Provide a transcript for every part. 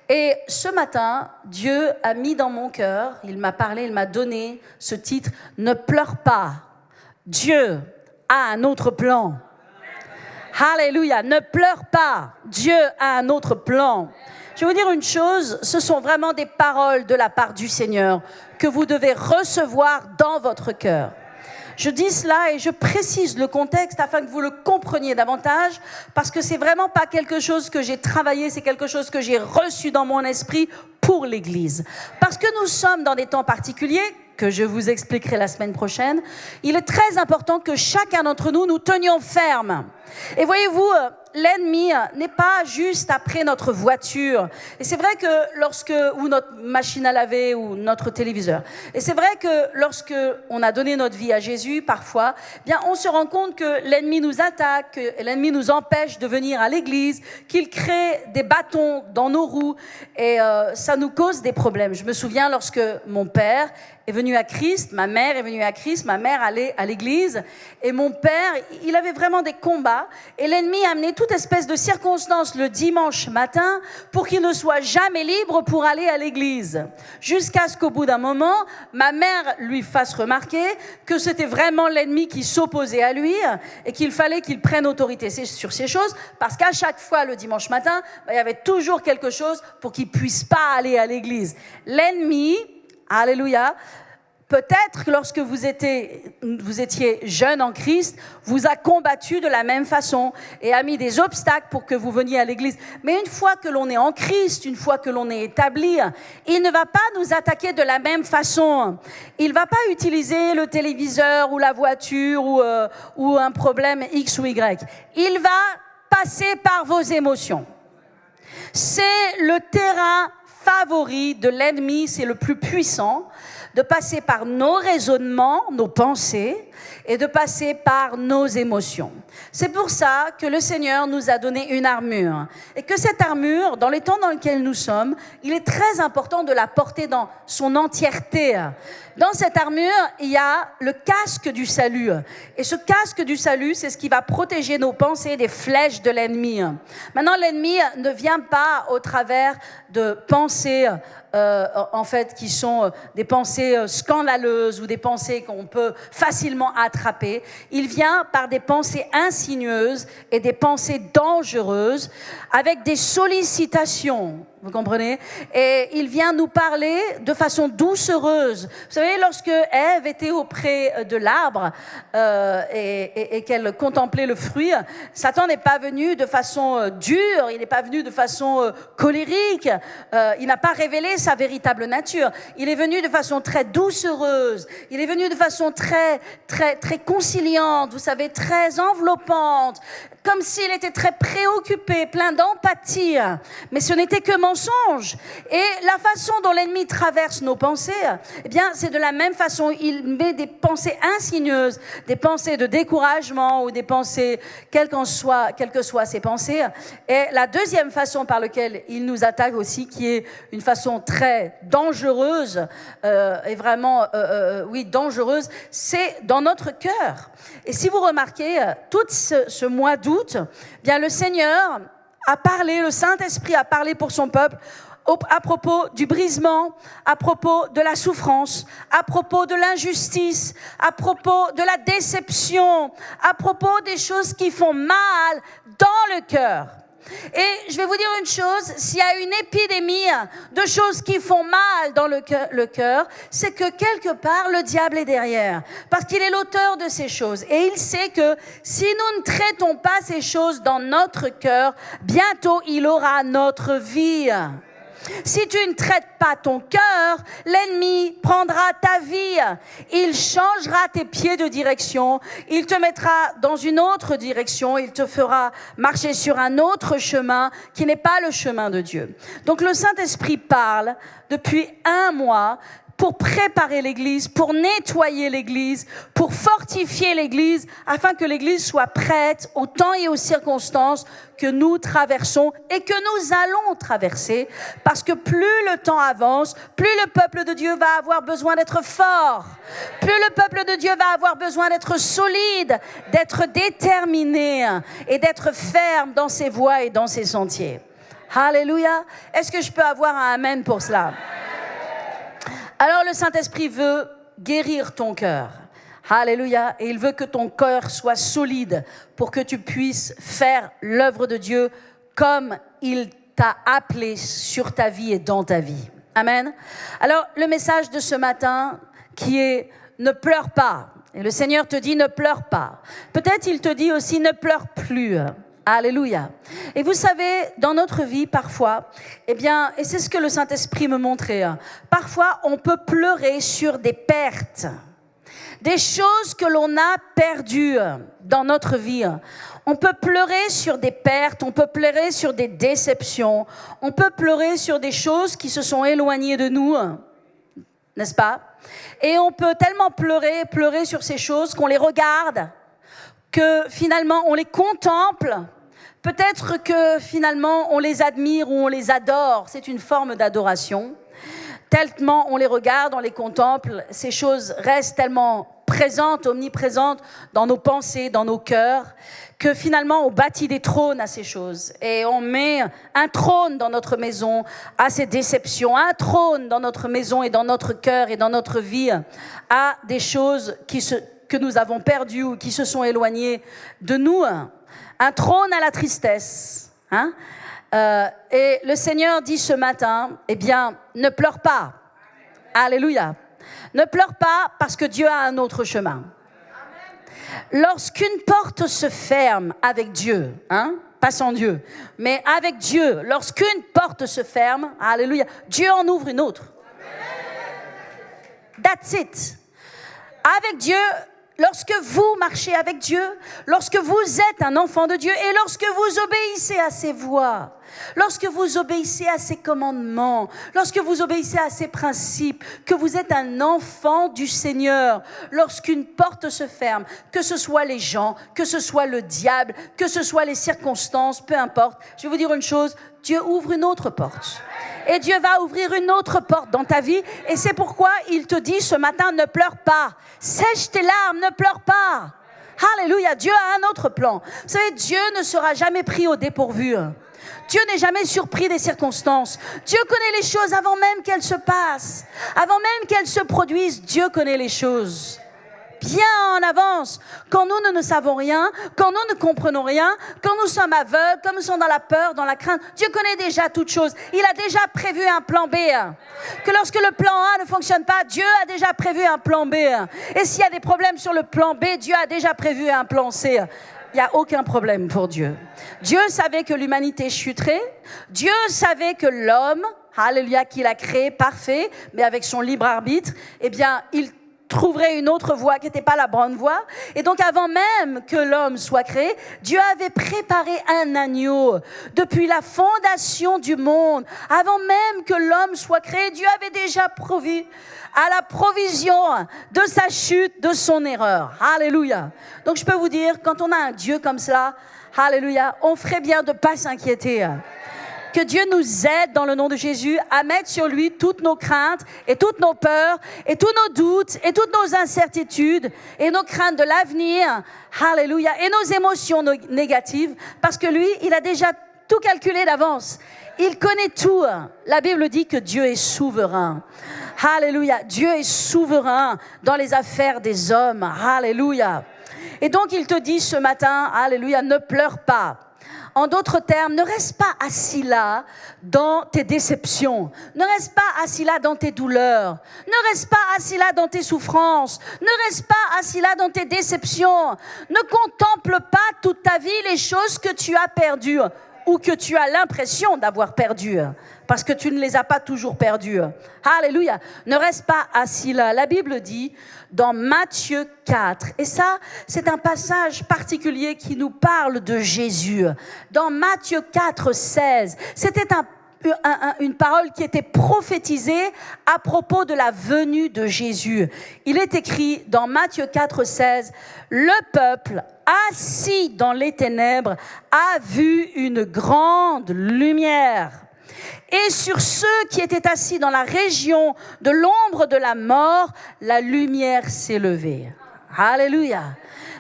Et ce matin, Dieu a mis dans mon cœur, il m'a parlé, il m'a donné ce titre, « Ne pleure pas, Dieu a un autre plan ». Alléluia, ne pleure pas, Dieu a un autre plan. Je vais vous dire une chose, ce sont vraiment des paroles de la part du Seigneur que vous devez recevoir dans votre cœur. Je dis cela et je précise le contexte afin que vous le compreniez davantage, parce que c'est vraiment pas quelque chose que j'ai travaillé, c'est quelque chose que j'ai reçu dans mon esprit pour l'Église. Parce que nous sommes dans des temps particuliers, que je vous expliquerai la semaine prochaine, il est très important que chacun d'entre nous, nous tenions ferme. Et voyez-vous, l'ennemi n'est pas juste après notre voiture. Et c'est vrai que ou notre machine à laver, ou notre téléviseur. Et c'est vrai que lorsque on a donné notre vie à Jésus, parfois, bien, on se rend compte que l'ennemi nous attaque, que l'ennemi nous empêche de venir à l'église, qu'il crée des bâtons dans nos roues, et ça nous cause des problèmes. Je me souviens lorsque mon père est venu à Christ, ma mère est venue à Christ, ma mère allait à l'église, et mon père, il avait vraiment des combats, et l'ennemi a amené toute espèce de circonstances le dimanche matin pour qu'il ne soit jamais libre pour aller à l'église. Jusqu'à ce qu'au bout d'un moment, ma mère lui fasse remarquer que c'était vraiment l'ennemi qui s'opposait à lui, et qu'il fallait qu'il prenne autorité sur ces choses, parce qu'à chaque fois, le dimanche matin, il y avait toujours quelque chose pour qu'il ne puisse pas aller à l'église. L'ennemi, alléluia, peut-être que lorsque vous étiez jeune en Christ, vous a combattu de la même façon et a mis des obstacles pour que vous veniez à l'église. Mais une fois que l'on est en Christ, une fois que l'on est établi, il ne va pas nous attaquer de la même façon. Il ne va pas utiliser le téléviseur ou la voiture ou un problème X ou Y. Il va passer par vos émotions. C'est le terrain favori de l'ennemi, c'est le plus puissant, de passer par nos raisonnements, nos pensées, et de passer par nos émotions. C'est pour ça que le Seigneur nous a donné une armure. Et que cette armure, dans les temps dans lesquels nous sommes, il est très important de la porter dans son entièreté. Dans cette armure, il y a le casque du salut. Et ce casque du salut, c'est ce qui va protéger nos pensées des flèches de l'ennemi. Maintenant, l'ennemi ne vient pas au travers de pensées en fait, qui sont des pensées scandaleuses ou des pensées qu'on peut facilement attraper. Il vient par des pensées insinueuses et des pensées dangereuses avec des sollicitations. Vous comprenez? Et il vient nous parler de façon doucereuse. Vous savez, lorsque Ève était auprès de l'arbre et qu'elle contemplait le fruit, Satan n'est pas venu de façon dure, il n'est pas venu de façon colérique, il n'a pas révélé sa véritable nature. Il est venu de façon très doucereuse, il est venu de façon très conciliante, vous savez, très enveloppante, comme s'il était très préoccupé, plein d'empathie. Mais ce n'était que mensonge. Et la façon dont l'ennemi traverse nos pensées, eh bien, c'est de la même façon. Il met des pensées insinueuses, des pensées de découragement ou des pensées, quelles que soient ces pensées. Et la deuxième façon par laquelle il nous attaque aussi, qui est une façon très dangereuse, et vraiment, dangereuse, c'est dans notre cœur. Et si vous remarquez, tout ce mois d'août, bien le Seigneur a parlé, le Saint-Esprit a parlé pour son peuple à propos du brisement, à propos de la souffrance, à propos de l'injustice, à propos de la déception, à propos des choses qui font mal dans le cœur. Et je vais vous dire une chose, s'il y a une épidémie de choses qui font mal dans le cœur, c'est que quelque part le diable est derrière, parce qu'il est l'auteur de ces choses. Et il sait que si nous ne traitons pas ces choses dans notre cœur, bientôt il aura notre vie. Si tu ne traites pas ton cœur, l'ennemi prendra ta vie. Il changera tes pieds de direction. Il te mettra dans une autre direction. Il te fera marcher sur un autre chemin qui n'est pas le chemin de Dieu. Donc le Saint-Esprit parle depuis 1 mois pour préparer l'Église, pour nettoyer l'Église, pour fortifier l'Église, afin que l'Église soit prête au temps et aux circonstances que nous traversons et que nous allons traverser. Parce que plus le temps avance, plus le peuple de Dieu va avoir besoin d'être fort, plus le peuple de Dieu va avoir besoin d'être solide, d'être déterminé et d'être ferme dans ses voies et dans ses sentiers. Alléluia. Est-ce que je peux avoir un amen pour cela? Alors le Saint-Esprit veut guérir ton cœur. Alléluia. Et il veut que ton cœur soit solide pour que tu puisses faire l'œuvre de Dieu comme il t'a appelé sur ta vie et dans ta vie. Amen. Alors le message de ce matin qui est « Ne pleure pas ». Et le Seigneur te dit « Ne pleure pas ». Peut-être il te dit aussi « Ne pleure plus ». Alléluia. Et vous savez, dans notre vie, parfois, et c'est ce que le Saint-Esprit me montrait, parfois on peut pleurer sur des pertes, des choses que l'on a perdues dans notre vie. On peut pleurer sur des pertes, on peut pleurer sur des déceptions, on peut pleurer sur des choses qui se sont éloignées de nous, n'est-ce pas? Et on peut tellement pleurer sur ces choses qu'on les regarde, que finalement on les contemple, peut-être que finalement on les admire ou on les adore, c'est une forme d'adoration. Tellement on les regarde, on les contemple, ces choses restent tellement présentes, omniprésentes dans nos pensées, dans nos cœurs, que finalement on bâtit des trônes à ces choses. Et on met un trône dans notre maison à ces déceptions, un trône dans notre maison et dans notre cœur et dans notre vie à des choses que nous avons perdues ou qui se sont éloignées de nous. Un trône à la tristesse. Et le Seigneur dit ce matin, ne pleure pas. Alléluia. Ne pleure pas parce que Dieu a un autre chemin. Lorsqu'une porte se ferme avec Dieu, pas sans Dieu, mais avec Dieu, lorsqu'une porte se ferme, alléluia, Dieu en ouvre une autre. That's it. Avec Dieu, lorsque vous marchez avec Dieu, lorsque vous êtes un enfant de Dieu et lorsque vous obéissez à ses voies, lorsque vous obéissez à ses commandements, lorsque vous obéissez à ses principes, que vous êtes un enfant du Seigneur, lorsqu'une porte se ferme, que ce soit les gens, que ce soit le diable, que ce soit les circonstances, peu importe, je vais vous dire une chose, Dieu ouvre une autre porte. Et Dieu va ouvrir une autre porte dans ta vie. Et c'est pourquoi il te dit ce matin, ne pleure pas. Sèche tes larmes, ne pleure pas. Alléluia, Dieu a un autre plan. Vous savez, Dieu ne sera jamais pris au dépourvu. Dieu n'est jamais surpris des circonstances. Dieu connaît les choses avant même qu'elles se passent. Avant même qu'elles se produisent, Dieu connaît les choses. Bien en avance, quand nous ne savons rien, quand nous ne comprenons rien, quand nous sommes aveugles, quand nous sommes dans la peur, dans la crainte, Dieu connaît déjà toutes choses. Il a déjà prévu un plan B. Que lorsque le plan A ne fonctionne pas, Dieu a déjà prévu un plan B. Et s'il y a des problèmes sur le plan B, Dieu a déjà prévu un plan C. Il n'y a aucun problème pour Dieu. Dieu savait que l'humanité chuterait. Dieu savait que l'homme, alléluia, qu'il a créé parfait, mais avec son libre arbitre, il trouverait une autre voie qui n'était pas la bonne voie. Et donc, avant même que l'homme soit créé, Dieu avait préparé un agneau depuis la fondation du monde. Avant même que l'homme soit créé, Dieu avait déjà provu à la provision de sa chute, de son erreur. Alléluia. Donc, je peux vous dire, quand on a un Dieu comme cela, alléluia, on ferait bien de ne pas s'inquiéter. Que Dieu nous aide dans le nom de Jésus à mettre sur lui toutes nos craintes et toutes nos peurs et tous nos doutes et toutes nos incertitudes et nos craintes de l'avenir. Alléluia. Et nos émotions négatives parce que lui, il a déjà tout calculé d'avance. Il connaît tout. La Bible dit que Dieu est souverain. Alléluia. Dieu est souverain dans les affaires des hommes. Alléluia. Et donc, il te dit ce matin, alléluia, ne pleure pas. En d'autres termes, ne reste pas assis là dans tes déceptions. Ne reste pas assis là dans tes douleurs. Ne reste pas assis là dans tes souffrances. Ne reste pas assis là dans tes déceptions. Ne contemple pas toute ta vie les choses que tu as perdues ou que tu as l'impression d'avoir perdues. Parce que tu ne les as pas toujours perdues. Alléluia. Ne reste pas assis là. La Bible dit dans Matthieu 4, et ça, c'est un passage particulier qui nous parle de Jésus. Dans Matthieu 4, 16, c'était une parole qui était prophétisée à propos de la venue de Jésus. Il est écrit dans Matthieu 4, 16, « Le peuple assis dans les ténèbres a vu une grande lumière. Et sur ceux qui étaient assis dans la région de l'ombre de la mort, la lumière s'est levée. » Alléluia.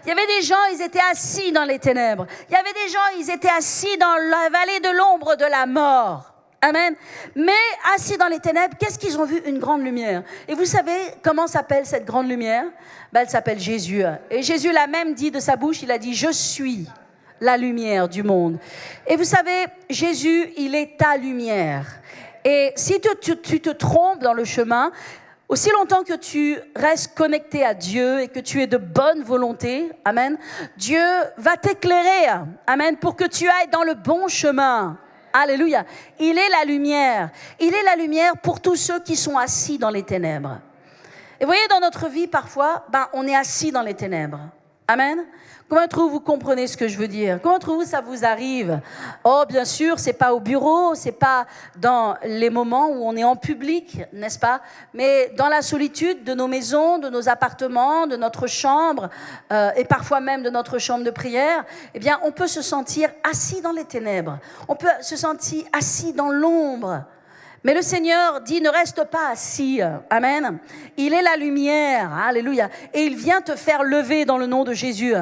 Il y avait des gens, ils étaient assis dans les ténèbres. Il y avait des gens, ils étaient assis dans la vallée de l'ombre de la mort. Amen. Mais assis dans les ténèbres, qu'est-ce qu'ils ont vu? Une grande lumière. Et vous savez comment s'appelle cette grande lumière? Elle s'appelle Jésus. Et Jésus l'a même dit de sa bouche, il a dit « Je suis la lumière du monde ». Et vous savez, Jésus, il est ta lumière. Et si tu te trompes dans le chemin, aussi longtemps que tu restes connecté à Dieu et que tu es de bonne volonté, amen, Dieu va t'éclairer, amen, pour que tu ailles dans le bon chemin. Alléluia. Il est la lumière. Il est la lumière pour tous ceux qui sont assis dans les ténèbres. Et vous voyez, dans notre vie, parfois, on est assis dans les ténèbres. Amen. Comment d'entre vous comprenez ce que je veux dire? Comment d'entre vous ça vous arrive? Oh, bien sûr, c'est pas au bureau, c'est pas dans les moments où on est en public, n'est-ce pas? Mais dans la solitude de nos maisons, de nos appartements, de notre chambre, et parfois même de notre chambre de prière, eh bien, on peut se sentir assis dans les ténèbres. On peut se sentir assis dans l'ombre. Mais le Seigneur dit, ne reste pas assis. Amen. Il est la lumière. Alléluia. Et il vient te faire lever dans le nom de Jésus.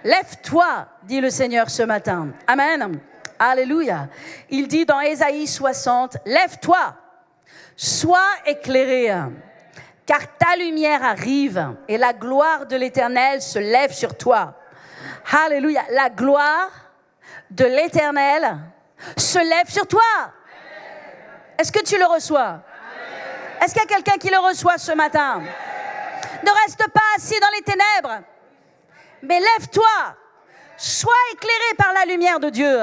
Lève-toi, dit le Seigneur ce matin. Amen. Alléluia. Il dit dans Ésaïe 60, lève-toi, sois éclairé, car ta lumière arrive et la gloire de l'Éternel se lève sur toi. Alléluia. La gloire de l'Éternel se lève sur toi. Est-ce que tu le reçois? Est-ce qu'il y a quelqu'un qui le reçoit ce matin? Ne reste pas assis dans les ténèbres, mais lève-toi, sois éclairé par la lumière de Dieu,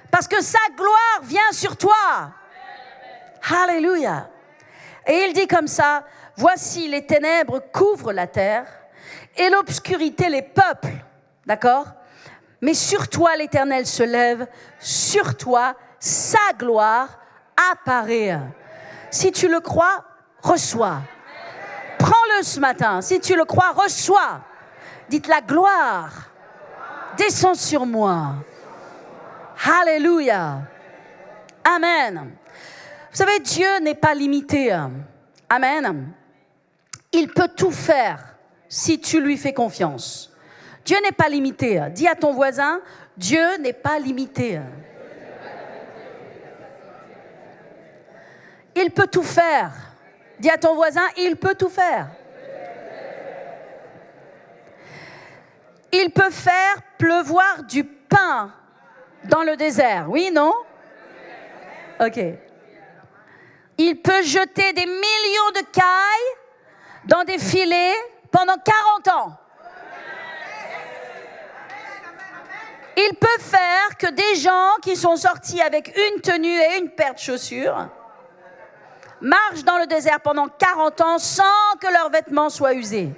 parce que sa gloire vient sur toi. Alléluia. Et il dit comme ça, voici les ténèbres couvrent la terre et l'obscurité les peuples. D'accord? Mais sur toi l'Éternel se lève, sur toi sa gloire apparaît. Si tu le crois, reçois. Prends-le ce matin. Si tu le crois, reçois. Dites la gloire. Descends sur moi. Alléluia. Amen. Vous savez, Dieu n'est pas limité. Amen. Il peut tout faire si tu lui fais confiance. Dieu n'est pas limité. Dis à ton voisin, Dieu n'est pas limité. Il peut tout faire. Dis à ton voisin, il peut tout faire. Il peut faire pleuvoir du pain dans le désert. Oui, non? Ok. Il peut jeter des millions de cailles dans des filets pendant 40 ans. Il peut faire que des gens qui sont sortis avec une tenue et une paire de chaussures marchent dans le désert pendant 40 ans sans que leurs vêtements soient usés.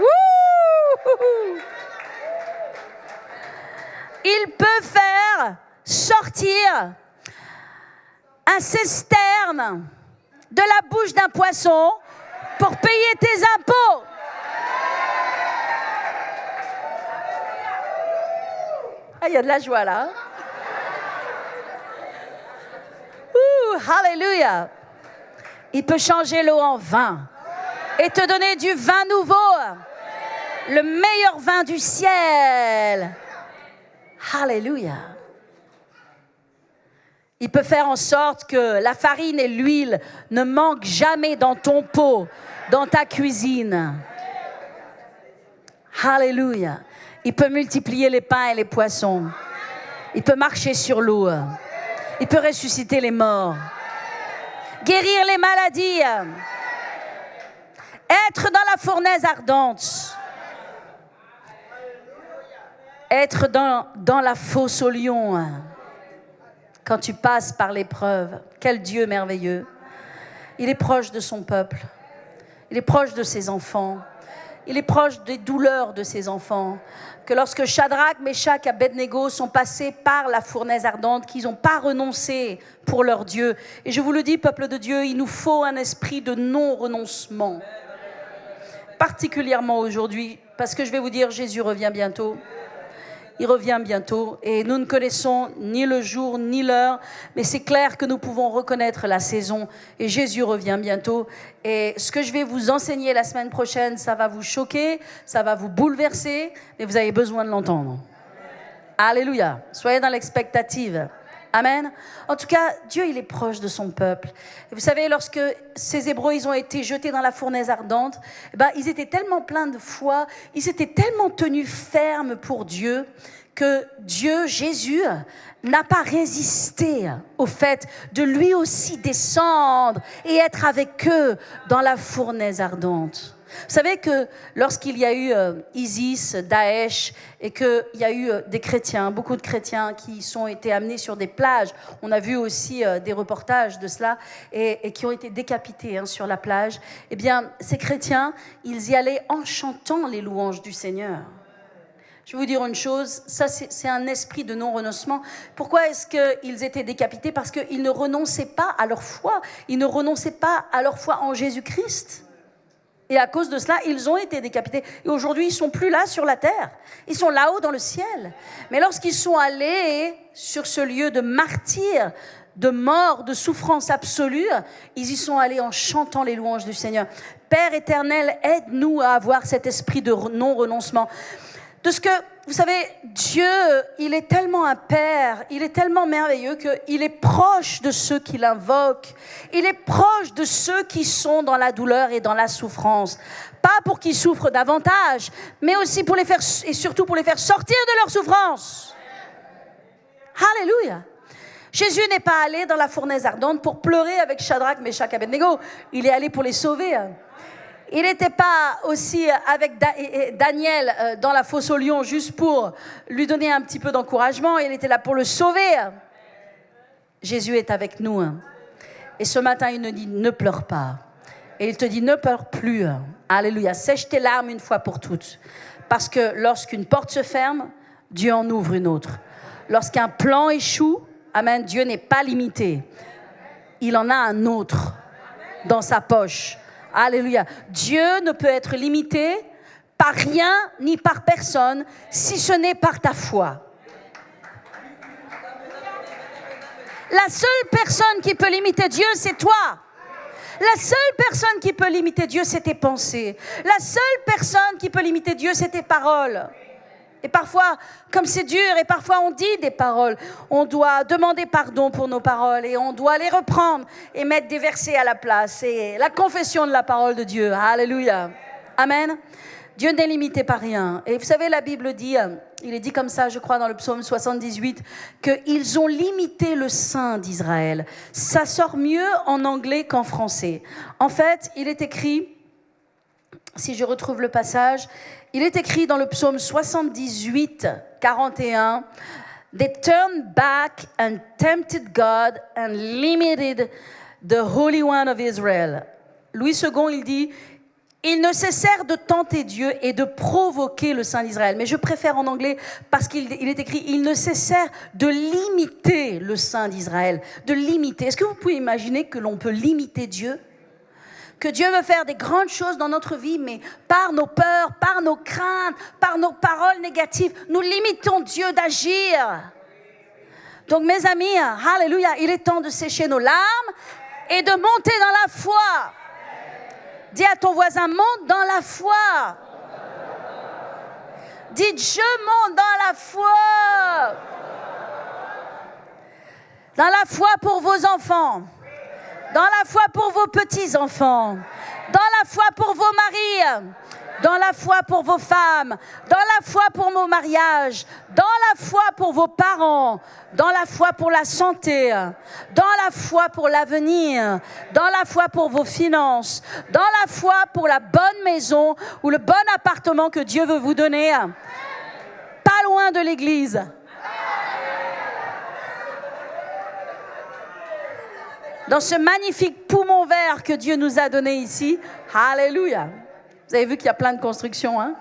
Wouhou! Il peut faire sortir un cisterne de la bouche d'un poisson pour payer tes impôts. Ah, il y a de la joie là. Alléluia. Il peut changer l'eau en vin et te donner du vin nouveau, le meilleur vin du ciel. Alléluia. Il peut faire en sorte que la farine et l'huile ne manquent jamais dans ton pot, dans ta cuisine. Alléluia. Il peut multiplier les pains et les poissons. Il peut marcher sur l'eau. Il peut ressusciter les morts, guérir les maladies, être dans la fournaise ardente, être dans la fosse au lion. Quand tu passes par l'épreuve, quel Dieu merveilleux. Il est proche de son peuple, il est proche de ses enfants, il est proche des douleurs de ses enfants. Que lorsque Shadrach, Meshach et Abednego sont passés par la fournaise ardente, qu'ils n'ont pas renoncé pour leur Dieu. Et je vous le dis, peuple de Dieu, il nous faut un esprit de non-renoncement. Particulièrement aujourd'hui, parce que je vais vous dire, Jésus revient bientôt. il revient bientôt. Et nous ne connaissons ni le jour ni l'heure, mais c'est clair que nous pouvons reconnaître la saison. Et Jésus revient bientôt. Et ce que je vais vous enseigner la semaine prochaine, ça va vous choquer, ça va vous bouleverser, mais vous avez besoin de l'entendre. Alléluia. Soyez dans l'expectative. Amen. En tout cas, Dieu, il est proche de son peuple. Et vous savez, lorsque ces Hébreux, ils ont été jetés dans la fournaise ardente, ils étaient tellement pleins de foi, ils étaient tellement tenus fermes pour Dieu, que Dieu, Jésus, n'a pas résisté au fait de lui aussi descendre et être avec eux dans la fournaise ardente. Vous savez que lorsqu'il y a eu ISIS, Daesh, et qu'il y a eu des chrétiens, beaucoup de chrétiens qui ont été amenés sur des plages, on a vu aussi des reportages de cela, et qui ont été décapités sur la plage, eh bien, ces chrétiens, ils y allaient en chantant les louanges du Seigneur. Je vais vous dire une chose, ça c'est un esprit de non-renoncement. Pourquoi est-ce qu'ils étaient décapités? Parce qu'ils ne renonçaient pas à leur foi, ils ne renonçaient pas à leur foi en Jésus-Christ. Et à cause de cela, ils ont été décapités. Et aujourd'hui, ils ne sont plus là sur la terre. Ils sont là-haut dans le ciel. Mais lorsqu'ils sont allés sur ce lieu de martyr, de mort, de souffrance absolue, ils y sont allés en chantant les louanges du Seigneur. Père éternel, aide-nous à avoir cet esprit de non-renoncement. De ce que, vous savez, Dieu, il est tellement un Père, il est tellement merveilleux qu'il est proche de ceux qui l'invoquent. Il est proche de ceux qui sont dans la douleur et dans la souffrance. Pas pour qu'ils souffrent davantage, mais aussi pour les faire, et surtout pour les faire sortir de leur souffrance. Alléluia. Jésus n'est pas allé dans la fournaise ardente pour pleurer avec Shadrach, Meshach et Abednego. Il est allé pour les sauver. Il n'était pas aussi avec Daniel dans la fosse aux lions juste pour lui donner un petit peu d'encouragement. Il était là pour le sauver. Jésus est avec nous. Et ce matin, il nous dit, ne pleure pas. Et il te dit, ne pleure plus. Alléluia. Sèche tes larmes une fois pour toutes. Parce que lorsqu'une porte se ferme, Dieu en ouvre une autre. Lorsqu'un plan échoue, amen, Dieu n'est pas limité. Il en a un autre dans sa poche. Alléluia. Dieu ne peut être limité par rien ni par personne, si ce n'est par ta foi. La seule personne qui peut limiter Dieu, c'est toi. La seule personne qui peut limiter Dieu, c'est tes pensées. La seule personne qui peut limiter Dieu, c'est tes paroles. Et parfois, comme c'est dur, et parfois on dit des paroles, on doit demander pardon pour nos paroles et on doit les reprendre et mettre des versets à la place. Et la confession de la parole de Dieu. Alléluia. Amen. Dieu n'est limité par rien. Et vous savez, la Bible dit, il est dit comme ça, je crois, dans le psaume 78, qu'ils ont limité le sein d'Israël. Ça sort mieux en anglais qu'en français. En fait, il est écrit, si je retrouve le passage, il est écrit dans le psaume 78, 41, « They turned back and tempted God and limited the Holy One of Israel. » Louis II, il dit « Ils ne cessèrent de tenter Dieu et de provoquer le Saint d'Israël. » Mais je préfère en anglais parce qu'il est écrit « Ils ne cessèrent de limiter le Saint d'Israël. » De limiter. Est-ce que vous pouvez imaginer que l'on peut limiter Dieu ? Que Dieu veut faire des grandes choses dans notre vie, mais par nos peurs, par nos craintes, par nos paroles négatives, nous limitons Dieu d'agir. Donc mes amis, alléluia, il est temps de sécher nos larmes et de monter dans la foi. Dis à ton voisin, monte dans la foi. Dites, je monte dans la foi. Dans la foi pour vos enfants. Dans la foi pour vos petits-enfants, dans la foi pour vos maris, dans la foi pour vos femmes, dans la foi pour vos mariages, dans la foi pour vos parents, dans la foi pour la santé, dans la foi pour l'avenir, dans la foi pour vos finances, dans la foi pour la bonne maison ou le bon appartement que Dieu veut vous donner, pas loin de l'église. Dans ce magnifique poumon vert que Dieu nous a donné ici. Alléluia. Vous avez vu qu'il y a plein de constructions. Hein?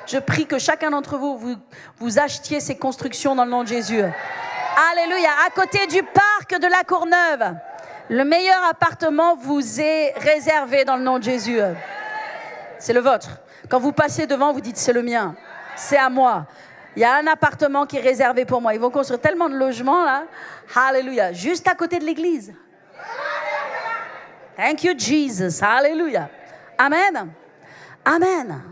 Je prie que chacun d'entre vous achetiez ces constructions dans le nom de Jésus. Alléluia. À côté du parc de la Courneuve, le meilleur appartement vous est réservé dans le nom de Jésus. C'est le vôtre. Quand vous passez devant, vous dites c'est le mien. C'est à moi. Il y a un appartement qui est réservé pour moi. Ils vont construire tellement de logements, là. Alléluia. Juste à côté de l'église. Thank you, Jesus. Alléluia. Amen. Amen.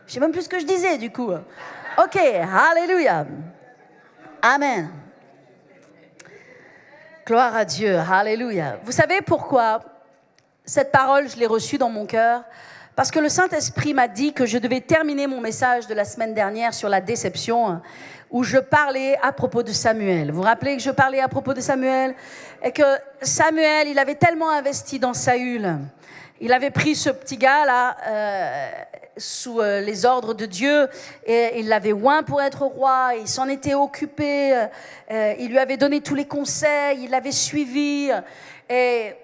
Je ne sais même plus ce que je disais, du coup. OK. Alléluia. Amen. Gloire à Dieu. Alléluia. Vous savez pourquoi cette parole, je l'ai reçue dans mon cœur? Parce que le Saint-Esprit m'a dit que je devais terminer mon message de la semaine dernière sur la déception, où je parlais à propos de Samuel. Vous vous rappelez que je parlais à propos de Samuel? Et que Samuel, il avait tellement investi dans Saül. Il avait pris ce petit gars-là sous les ordres de Dieu et il l'avait oint pour être roi. Il s'en était occupé. Il lui avait donné tous les conseils. Il l'avait suivi. Et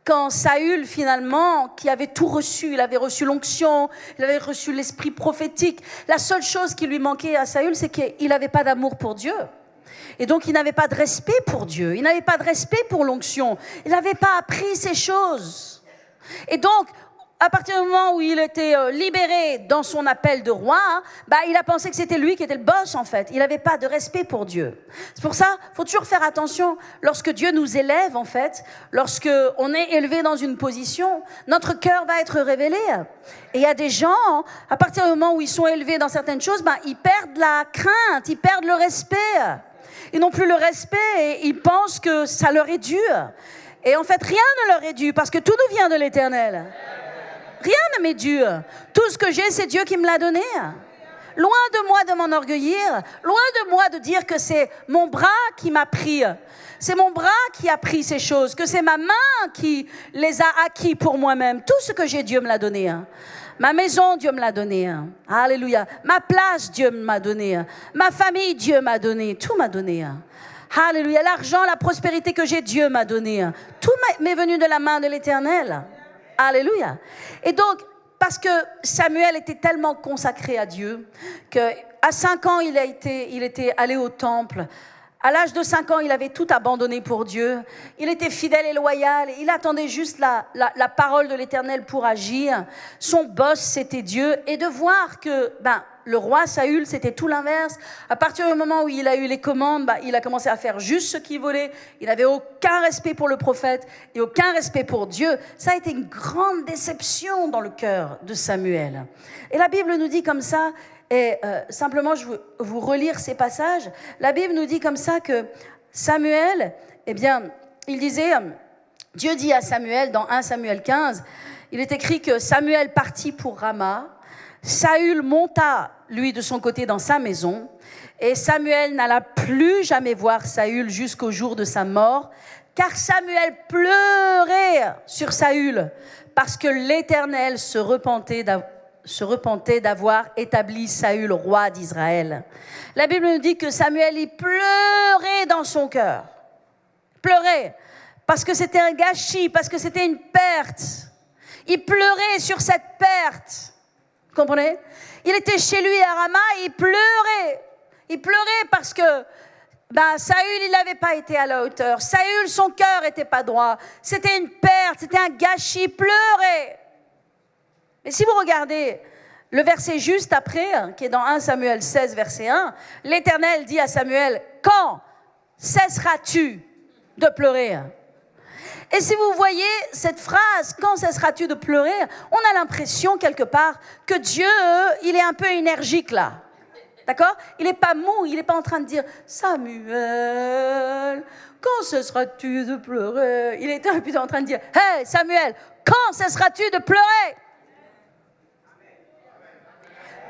quand Saül, finalement, qui avait tout reçu, il avait reçu l'onction, il avait reçu l'esprit prophétique, la seule chose qui lui manquait à Saül, c'est qu'il n'avait pas d'amour pour Dieu. Et donc, il n'avait pas de respect pour Dieu, il n'avait pas de respect pour l'onction, il n'avait pas appris ces choses. Et donc, à partir du moment où il était libéré dans son appel de roi, il a pensé que c'était lui qui était le boss, en fait. Il n'avait pas de respect pour Dieu. C'est pour ça, il faut toujours faire attention. Lorsque Dieu nous élève, en fait, lorsque on est élevé dans une position, notre cœur va être révélé. Et il y a des gens, à partir du moment où ils sont élevés dans certaines choses, ils perdent la crainte, ils perdent le respect. Ils n'ont plus le respect et ils pensent que ça leur est dû. Et en fait, rien ne leur est dû parce que tout nous vient de l'Éternel. Rien ne m'est dû. Tout ce que j'ai, c'est Dieu qui me l'a donné. Loin de moi de m'enorgueillir. Loin de moi de dire que c'est mon bras qui m'a pris. C'est mon bras qui a pris ces choses. Que c'est ma main qui les a acquis pour moi-même. Tout ce que j'ai, Dieu me l'a donné. Ma maison, Dieu me l'a donné. Alléluia. Ma place, Dieu m'a donné. Ma famille, Dieu m'a donné. Tout m'a donné. Alléluia. L'argent, la prospérité que j'ai, Dieu m'a donné. Tout m'est venu de la main de l'Éternel. Alléluia. Et donc, parce que Samuel était tellement consacré à Dieu, qu'à 5 ans, il était allé au temple. À l'âge de 5 ans, il avait tout abandonné pour Dieu. Il était fidèle et loyal. Il attendait juste la parole de l'Éternel pour agir. Son boss, c'était Dieu. Et de voir que le roi Saül, c'était tout l'inverse. À partir du moment où il a eu les commandes, il a commencé à faire juste ce qu'il voulait. Il n'avait aucun respect pour le prophète et aucun respect pour Dieu. Ça a été une grande déception dans le cœur de Samuel. Et la Bible nous dit comme ça, et simplement je veux vous relire ces passages. La Bible nous dit comme ça que Samuel, il disait, Dieu dit à Samuel dans 1 Samuel 15, il est écrit que Samuel partit pour Rama. Saül monta, lui, de son côté dans sa maison, et Samuel n'alla plus jamais voir Saül jusqu'au jour de sa mort, car Samuel pleurait sur Saül, parce que l'Éternel se repentait d'avoir établi Saül roi d'Israël. La Bible nous dit que Samuel, il pleurait dans son cœur. Pleurait, parce que c'était un gâchis, parce que c'était une perte. Il pleurait sur cette perte. Vous comprenez? Il était chez lui à Rama et il pleurait. Il pleurait parce que Saül, il n'avait pas été à la hauteur. Saül, son cœur n'était pas droit. C'était une perte, c'était un gâchis. Il pleurait. Mais si vous regardez le verset juste après, qui est dans 1 Samuel 16, verset 1, l'Éternel dit à Samuel, « Quand cesseras-tu de pleurer ?» Et si vous voyez cette phrase, « Quand cesseras-tu de pleurer ?» on a l'impression quelque part que Dieu, il est un peu énergique là. D'accord? Il n'est pas mou, il n'est pas en train de dire « Samuel, quand cesseras-tu de pleurer ?» Il est plutôt en train de dire « Hey Samuel, quand cesseras-tu de pleurer ?»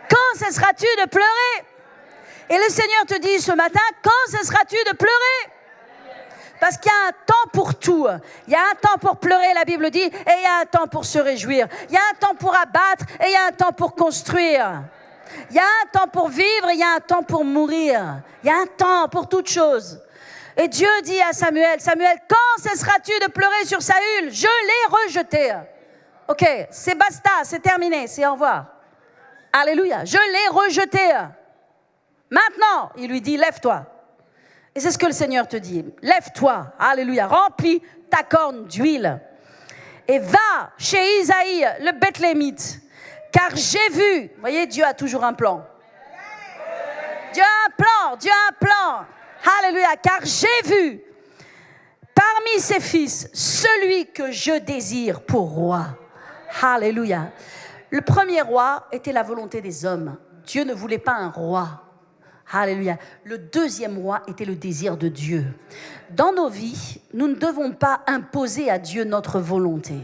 Quand cesseras-tu de pleurer? Et le Seigneur te dit ce matin, quand cesseras-tu de pleurer? Parce qu'il y a un temps pour tout. Il y a un temps pour pleurer, la Bible dit, et il y a un temps pour se réjouir. Il y a un temps pour abattre, et il y a un temps pour construire. Il y a un temps pour vivre, et il y a un temps pour mourir. Il y a un temps pour toute chose. Et Dieu dit à Samuel, Samuel, quand cesseras-tu de pleurer sur Saül? Je l'ai rejeté. Ok, c'est basta, c'est terminé, c'est au revoir. Alléluia, je l'ai rejeté. Maintenant, il lui dit, lève-toi. Et c'est ce que le Seigneur te dit. Lève-toi, alléluia, remplis ta corne d'huile. Et va chez Isaïe, le Bethlémite. Car j'ai vu, vous voyez, Dieu a toujours un plan. Dieu a un plan, Dieu a un plan. Alléluia, car j'ai vu parmi ses fils celui que je désire pour roi. Alléluia. Le premier roi était la volonté des hommes. Dieu ne voulait pas un roi. Alléluia. Le deuxième roi était le désir de Dieu. Dans nos vies, nous ne devons pas imposer à Dieu notre volonté.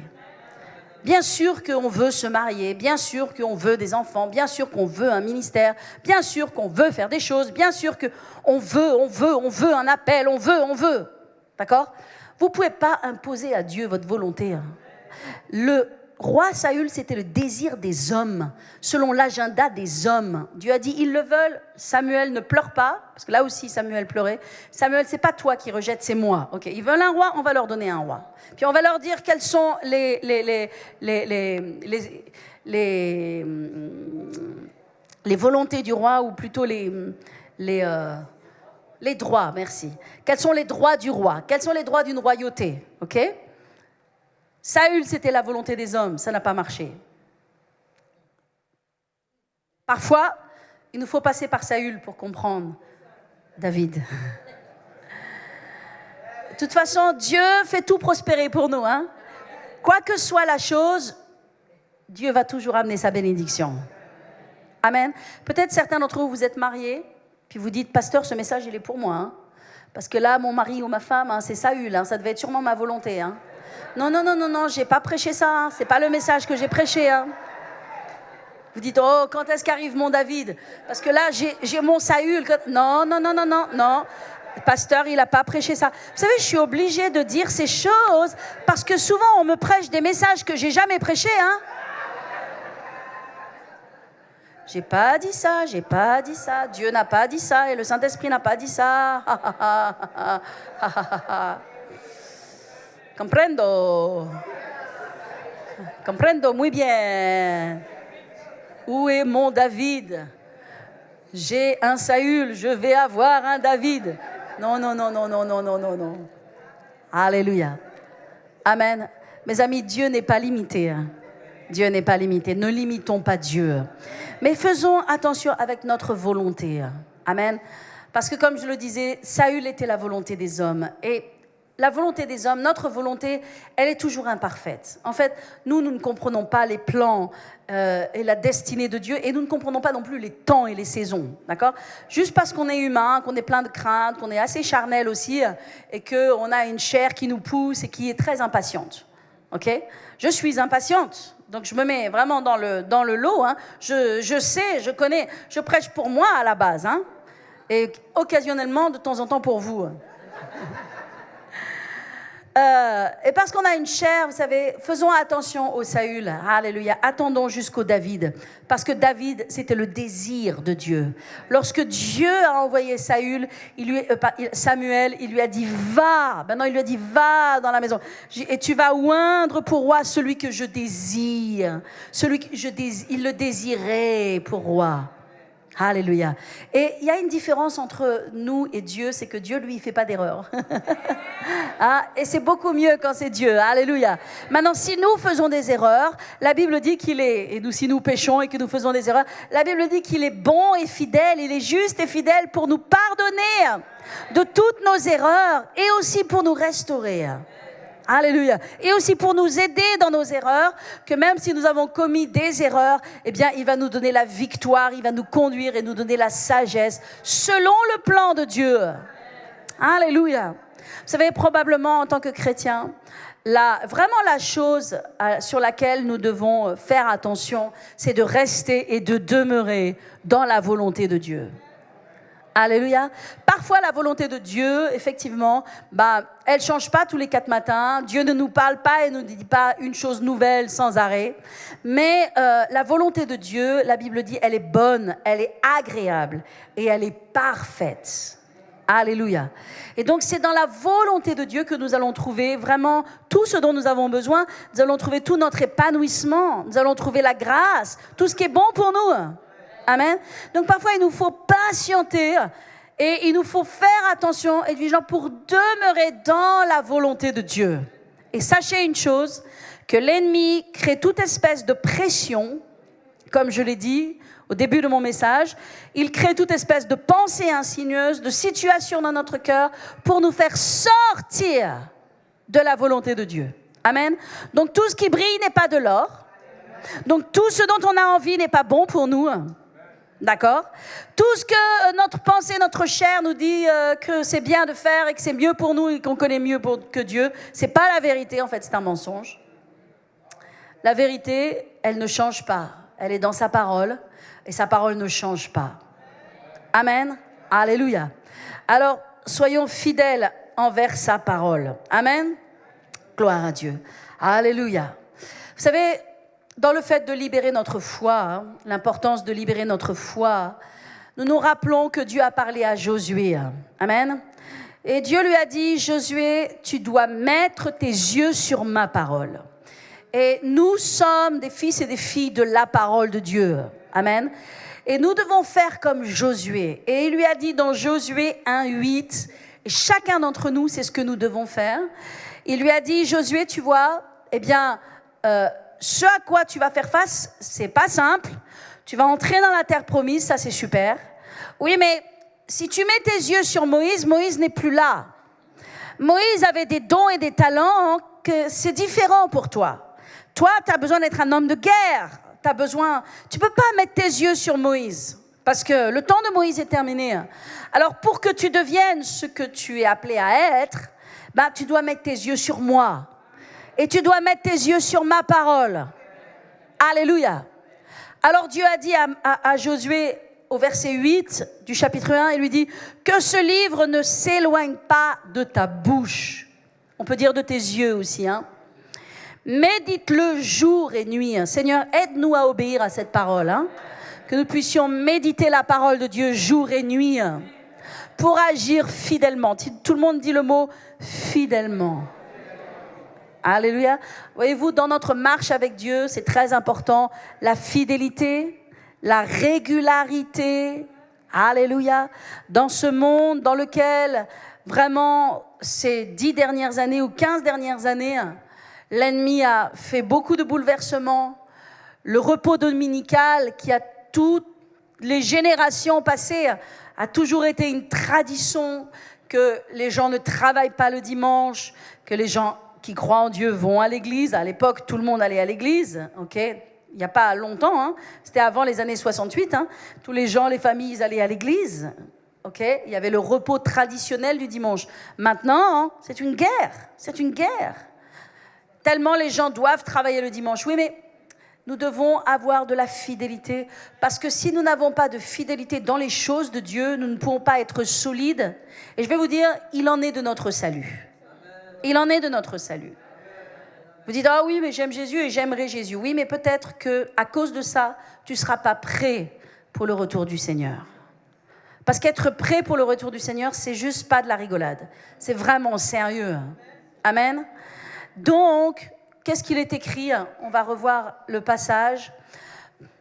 Bien sûr qu'on veut se marier, bien sûr qu'on veut des enfants, bien sûr qu'on veut un ministère, bien sûr qu'on veut faire des choses, bien sûr qu'on veut un appel, on veut. D'accord ? Vous ne pouvez pas imposer à Dieu votre volonté. Le roi Saül, c'était le désir des hommes, selon l'agenda des hommes. Dieu a dit, ils le veulent, Samuel ne pleure pas, parce que là aussi Samuel pleurait. Samuel, c'est pas toi qui rejettes, c'est moi. Okay, ils veulent un roi, on va leur donner un roi. Puis on va leur dire quels sont les volontés du roi, ou plutôt les droits, merci. Quels sont les droits du roi? Quels sont les droits d'une royauté? Ok? Saül, c'était la volonté des hommes, ça n'a pas marché. Parfois, il nous faut passer par Saül pour comprendre David. De toute façon, Dieu fait tout prospérer pour nous. Hein? Quoi que soit la chose, Dieu va toujours amener sa bénédiction. Amen. Peut-être certains d'entre vous, vous êtes mariés, puis vous dites, pasteur, ce message, il est pour moi. Hein? Parce que là, mon mari ou ma femme, hein, c'est Saül, hein, ça devait être sûrement ma volonté. Hein? Non, j'ai pas prêché ça, hein. C'est pas le message que j'ai prêché. Hein. Vous dites, oh, quand est-ce qu'arrive mon David? Parce que là, j'ai mon Saül. Non. Le pasteur, il n'a pas prêché ça. Vous savez, je suis obligée de dire ces choses parce que souvent, on me prêche des messages que j'ai jamais prêchés. Hein. J'ai pas dit ça. Dieu n'a pas dit ça et le Saint-Esprit n'a pas dit ça. Comprendo muy bien. Où est mon David? J'ai un Saül, je vais avoir un David. Non. Alléluia. Amen. Mes amis, Dieu n'est pas limité. Dieu n'est pas limité. Ne limitons pas Dieu. Mais faisons attention avec notre volonté. Amen. Parce que comme je le disais, Saül était la volonté des hommes. Et la volonté des hommes, notre volonté, elle est toujours imparfaite. En fait, nous ne comprenons pas les plans et la destinée de Dieu, et nous ne comprenons pas non plus les temps et les saisons, d'accord ? Juste parce qu'on est humain, qu'on est plein de craintes, qu'on est assez charnel aussi, et qu'on a une chair qui nous pousse et qui est très impatiente, ok ? Je suis impatiente, donc je me mets vraiment dans le lot, hein. Je sais, je connais, je prêche pour moi à la base, hein, et occasionnellement, de temps en temps pour vous. Et parce qu'on a une chair, vous savez, faisons attention au Saül. Alléluia. Attendons jusqu'au David. Parce que David, c'était le désir de Dieu. Lorsque Dieu a envoyé Samuel, il lui a dit, va. Maintenant, il lui a dit, va dans la maison. Et tu vas oindre pour roi celui que je désire. Il le désirait pour roi. Alléluia. Et il y a une différence entre nous et Dieu, c'est que Dieu, lui, il ne fait pas d'erreur. Et c'est beaucoup mieux quand c'est Dieu. Alléluia. Maintenant, si nous faisons des erreurs, la Bible dit qu'il est, et nous, si nous péchons et que nous faisons des erreurs, la Bible dit qu'il est bon et fidèle, il est juste et fidèle pour nous pardonner de toutes nos erreurs et aussi pour nous restaurer. Alléluia. Et aussi pour nous aider dans nos erreurs, que même si nous avons commis des erreurs, eh bien, il va nous donner la victoire, il va nous conduire et nous donner la sagesse selon le plan de Dieu. Alléluia. Vous savez, probablement en tant que chrétien, vraiment la chose sur laquelle nous devons faire attention, c'est de rester et de demeurer dans la volonté de Dieu. Alléluia. Parfois, la volonté de Dieu, effectivement, elle ne change pas tous les 4 matins. Dieu ne nous parle pas et ne nous dit pas une chose nouvelle sans arrêt. Mais la volonté de Dieu, la Bible dit, elle est bonne, elle est agréable et elle est parfaite. Alléluia. Et donc, c'est dans la volonté de Dieu que nous allons trouver vraiment tout ce dont nous avons besoin. Nous allons trouver tout notre épanouissement. Nous allons trouver la grâce, tout ce qui est bon pour nous. Amen. Donc parfois, il nous faut patienter et il nous faut faire attention et être vigilant pour demeurer dans la volonté de Dieu. Et sachez une chose, que l'ennemi crée toute espèce de pression, comme je l'ai dit, au début de mon message, il crée toute espèce de pensée insigneuse, de situation dans notre cœur pour nous faire sortir de la volonté de Dieu. Amen. Donc tout ce qui brille n'est pas de l'or. Donc tout ce dont on a envie n'est pas bon pour nous. D'accord? Tout ce que notre pensée, notre chair nous dit que c'est bien de faire et que c'est mieux pour nous et qu'on connaît mieux que Dieu, c'est pas la vérité, en fait, c'est un mensonge. La vérité, elle ne change pas. Elle est dans sa parole et sa parole ne change pas. Amen. Alléluia. Alors, soyons fidèles envers sa parole. Amen. Gloire à Dieu. Alléluia. Vous savez, dans le fait de libérer notre foi, l'importance de libérer notre foi, nous nous rappelons que Dieu a parlé à Josué. Amen. Et Dieu lui a dit, Josué, tu dois mettre tes yeux sur ma parole. Et nous sommes des fils et des filles de la parole de Dieu. Amen. Et nous devons faire comme Josué. Et il lui a dit dans Josué 1:8, et chacun d'entre nous, c'est ce que nous devons faire. Il lui a dit, Josué, tu vois, eh bien, ce à quoi tu vas faire face, c'est pas simple. Tu vas entrer dans la terre promise, ça c'est super. Oui, mais si tu mets tes yeux sur Moïse, Moïse n'est plus là. Moïse avait des dons et des talents que c'est différent pour toi. Toi, tu as besoin d'être un homme de guerre. Tu peux pas mettre tes yeux sur Moïse parce que le temps de Moïse est terminé. Alors, pour que tu deviennes ce que tu es appelé à être, tu dois mettre tes yeux sur moi. Et tu dois mettre tes yeux sur ma parole. Alléluia. Alors, Dieu a dit à Josué, au verset 8 du chapitre 1, il lui dit « Que ce livre ne s'éloigne pas de ta bouche. » On peut dire de tes yeux aussi, hein. Médite-le jour et nuit. Seigneur, aide-nous à obéir à cette parole. Hein? Que nous puissions méditer la parole de Dieu jour et nuit pour agir fidèlement. Tout le monde dit le mot fidèlement. Alléluia. Voyez-vous, dans notre marche avec Dieu, c'est très important. La fidélité, la régularité. Alléluia. Dans ce monde dans lequel, vraiment, ces 10 dernières années ou 15 dernières années, l'ennemi a fait beaucoup de bouleversements. Le repos dominical qui a toutes les générations passées a toujours été une tradition que les gens ne travaillent pas le dimanche, que les gens qui croient en Dieu vont à l'église. À l'époque, tout le monde allait à l'église, ok? Il n'y a pas longtemps, hein? C'était avant les années 68. Hein? Tous les gens, les familles, ils allaient à l'église. Okay? Il y avait le repos traditionnel du dimanche. Maintenant, hein, c'est une guerre. C'est une guerre. Tellement les gens doivent travailler le dimanche. Oui, mais nous devons avoir de la fidélité. Parce que si nous n'avons pas de fidélité dans les choses de Dieu, nous ne pourrons pas être solides. Et je vais vous dire, il en est de notre salut. Il en est de notre salut. Vous dites, ah oui, mais j'aime Jésus et j'aimerai Jésus. Oui, mais peut-être qu'à cause de ça, tu ne seras pas prêt pour le retour du Seigneur. Parce qu'être prêt pour le retour du Seigneur, c'est juste pas de la rigolade. C'est vraiment sérieux. Amen. Donc, qu'est-ce qu'il est écrit? On va revoir le passage.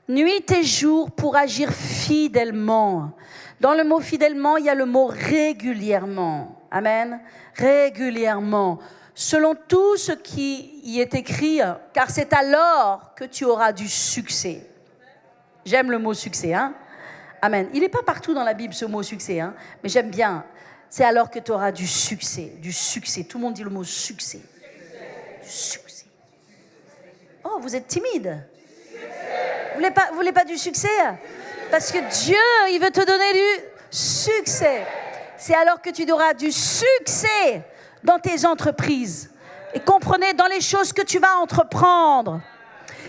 Nuit et jour pour agir fidèlement. Dans le mot fidèlement, il y a le mot régulièrement. Amen. Régulièrement. Selon tout ce qui y est écrit, car c'est alors que tu auras du succès. J'aime le mot succès, hein? Amen. Il n'est pas partout dans la Bible ce mot succès, hein? Mais j'aime bien. C'est alors que tu auras du succès. Du succès. Tout le monde dit le mot succès. Du succès. Oh, vous êtes timide. Vous voulez pas du succès? Parce que Dieu, il veut te donner du succès. C'est alors que tu auras du succès dans tes entreprises. Et comprenez, dans les choses que tu vas entreprendre.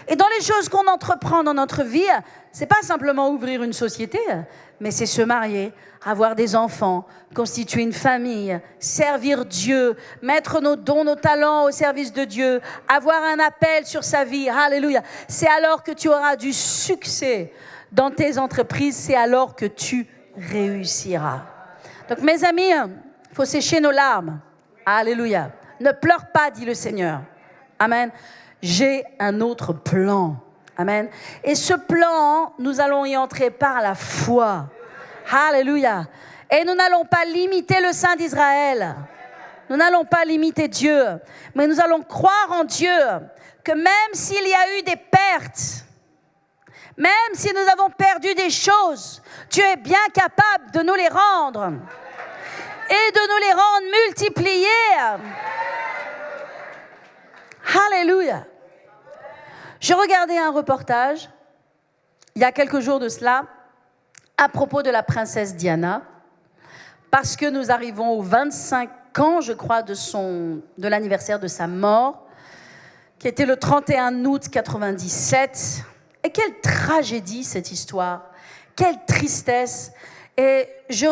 Et dans les choses qu'on entreprend dans notre vie, c'est pas simplement ouvrir une société, mais c'est se marier, avoir des enfants, constituer une famille, servir Dieu, mettre nos dons, nos talents au service de Dieu, avoir un appel sur sa vie. Alléluia. C'est alors que tu auras du succès dans tes entreprises, c'est alors que tu réussiras. Donc mes amis, il faut sécher nos larmes. Alléluia. Ne pleure pas, dit le Seigneur. Amen. J'ai un autre plan. Amen. Et ce plan, nous allons y entrer par la foi. Alléluia. Et nous n'allons pas limiter le Saint d'Israël. Nous n'allons pas limiter Dieu. Mais nous allons croire en Dieu que même s'il y a eu des pertes, Même si nous avons perdu des choses, Dieu est bien capable de nous les rendre et de nous les rendre multipliées. Alléluia. Je regardais un reportage il y a quelques jours de cela à propos de la princesse Diana, parce que nous arrivons aux 25 ans, je crois, de l'anniversaire de sa mort, qui était le 31 août 97. Et quelle tragédie cette histoire, quelle tristesse. Et je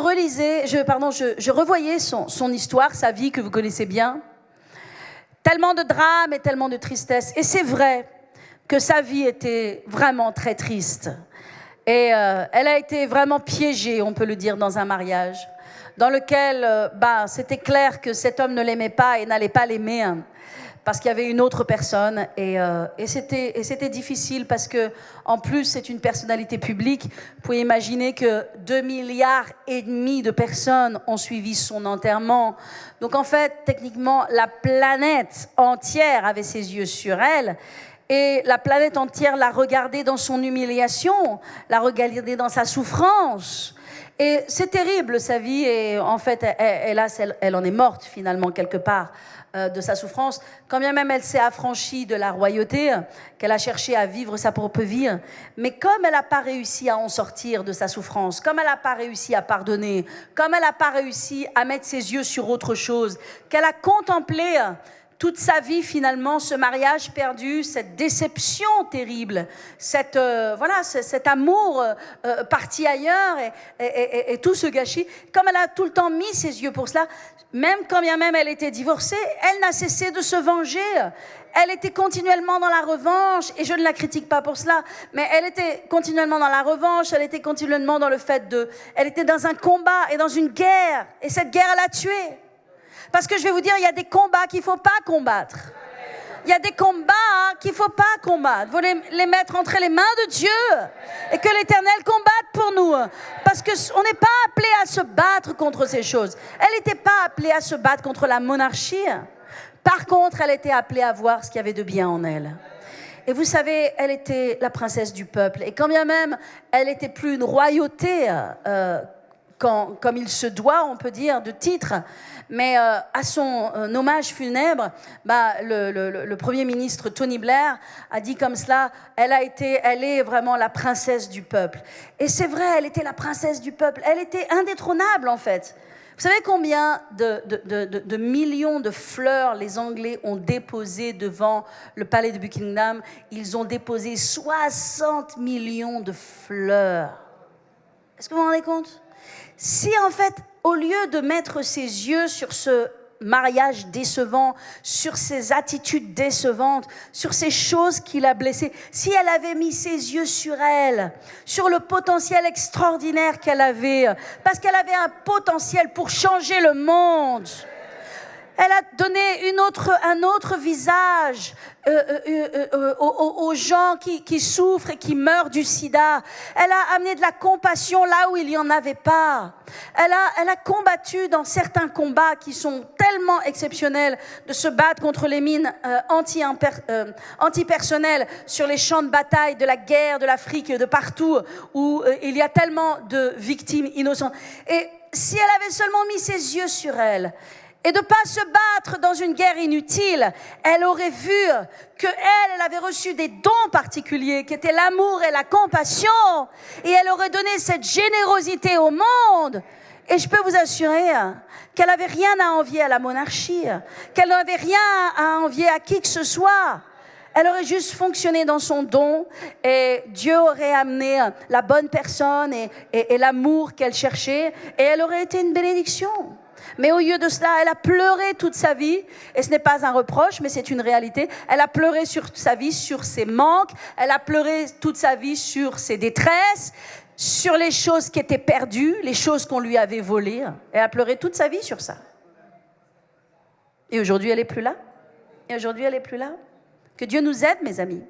revoyais son histoire, sa vie que vous connaissez bien. Tellement de drames et tellement de tristesse. Et c'est vrai que sa vie était vraiment très triste. Et elle a été vraiment piégée, on peut le dire, dans un mariage, dans lequel c'était clair que cet homme ne l'aimait pas et n'allait pas l'aimer, hein, parce qu'il y avait une autre personne. Et c'était difficile parce que, en plus, c'est une personnalité publique. Vous pouvez imaginer que 2,5 milliards de personnes ont suivi son enterrement. Donc, en fait, techniquement, la planète entière avait ses yeux sur elle. Et la planète entière l'a regardée dans son humiliation, l'a regardée dans sa souffrance. Et c'est terrible, sa vie. Et en fait, elle en est morte, finalement, quelque part, de sa souffrance. Quand bien même elle s'est affranchie de la royauté, qu'elle a cherché à vivre sa propre vie. Mais comme elle n'a pas réussi à en sortir de sa souffrance, comme elle n'a pas réussi à pardonner, comme elle n'a pas réussi à mettre ses yeux sur autre chose, qu'elle a contemplé toute sa vie, finalement, ce mariage perdu, cette déception terrible, cet amour parti ailleurs et tout ce gâchis. Comme elle a tout le temps mis ses yeux pour cela, même quand bien même elle était divorcée, elle n'a cessé de se venger. Elle était continuellement dans la revanche, et je ne la critique pas pour cela, mais elle était continuellement dans la revanche, elle était continuellement dans le fait elle était dans un combat et dans une guerre, et cette guerre, elle a tué. Parce que je vais vous dire, il y a des combats qu'il ne faut pas combattre. Il y a des combats qu'il ne faut pas combattre. Il faut les mettre entre les mains de Dieu et que l'Éternel combatte pour nous. Parce qu'on n'est pas appelé à se battre contre ces choses. Elle n'était pas appelée à se battre contre la monarchie. Par contre, elle était appelée à voir ce qu'il y avait de bien en elle. Et vous savez, elle était la princesse du peuple. Et quand bien même, elle n'était plus une royauté comme il se doit, on peut dire, de titre. Mais à son hommage funèbre, le Premier ministre Tony Blair a dit comme cela, elle est vraiment la princesse du peuple. Et c'est vrai, elle était la princesse du peuple. Elle était indétrônable, en fait. Vous savez combien de millions de fleurs les Anglais ont déposé devant le palais de Buckingham? Ils ont déposé 60 millions de fleurs. Est-ce que vous vous rendez compte? Si, en fait, au lieu de mettre ses yeux sur ce mariage décevant, sur ses attitudes décevantes, sur ces choses qui l'a blessée, si elle avait mis ses yeux sur elle, sur le potentiel extraordinaire qu'elle avait, parce qu'elle avait un potentiel pour changer le monde, elle a donné un autre visage aux gens qui souffrent et qui meurent du sida. Elle a amené de la compassion là où il n'y en avait pas. Elle a combattu dans certains combats qui sont tellement exceptionnels, de se battre contre les mines antipersonnelles sur les champs de bataille de la guerre, de l'Afrique, de partout où il y a tellement de victimes innocentes. Et si elle avait seulement mis ses yeux sur elle, et de ne pas se battre dans une guerre inutile, elle aurait vu qu'elle avait reçu des dons particuliers, qui étaient l'amour et la compassion, et elle aurait donné cette générosité au monde. Et je peux vous assurer qu'elle n'avait rien à envier à la monarchie, qu'elle n'avait rien à envier à qui que ce soit. Elle aurait juste fonctionné dans son don, et Dieu aurait amené la bonne personne et l'amour qu'elle cherchait, et elle aurait été une bénédiction. Mais au lieu de cela, elle a pleuré toute sa vie, et ce n'est pas un reproche, mais c'est une réalité. Elle a pleuré sur sa vie, sur ses manques, elle a pleuré toute sa vie sur ses détresses, sur les choses qui étaient perdues, les choses qu'on lui avait volées. Elle a pleuré toute sa vie sur ça. Et aujourd'hui, elle n'est plus là. Et aujourd'hui, elle n'est plus là. Que Dieu nous aide, mes amis.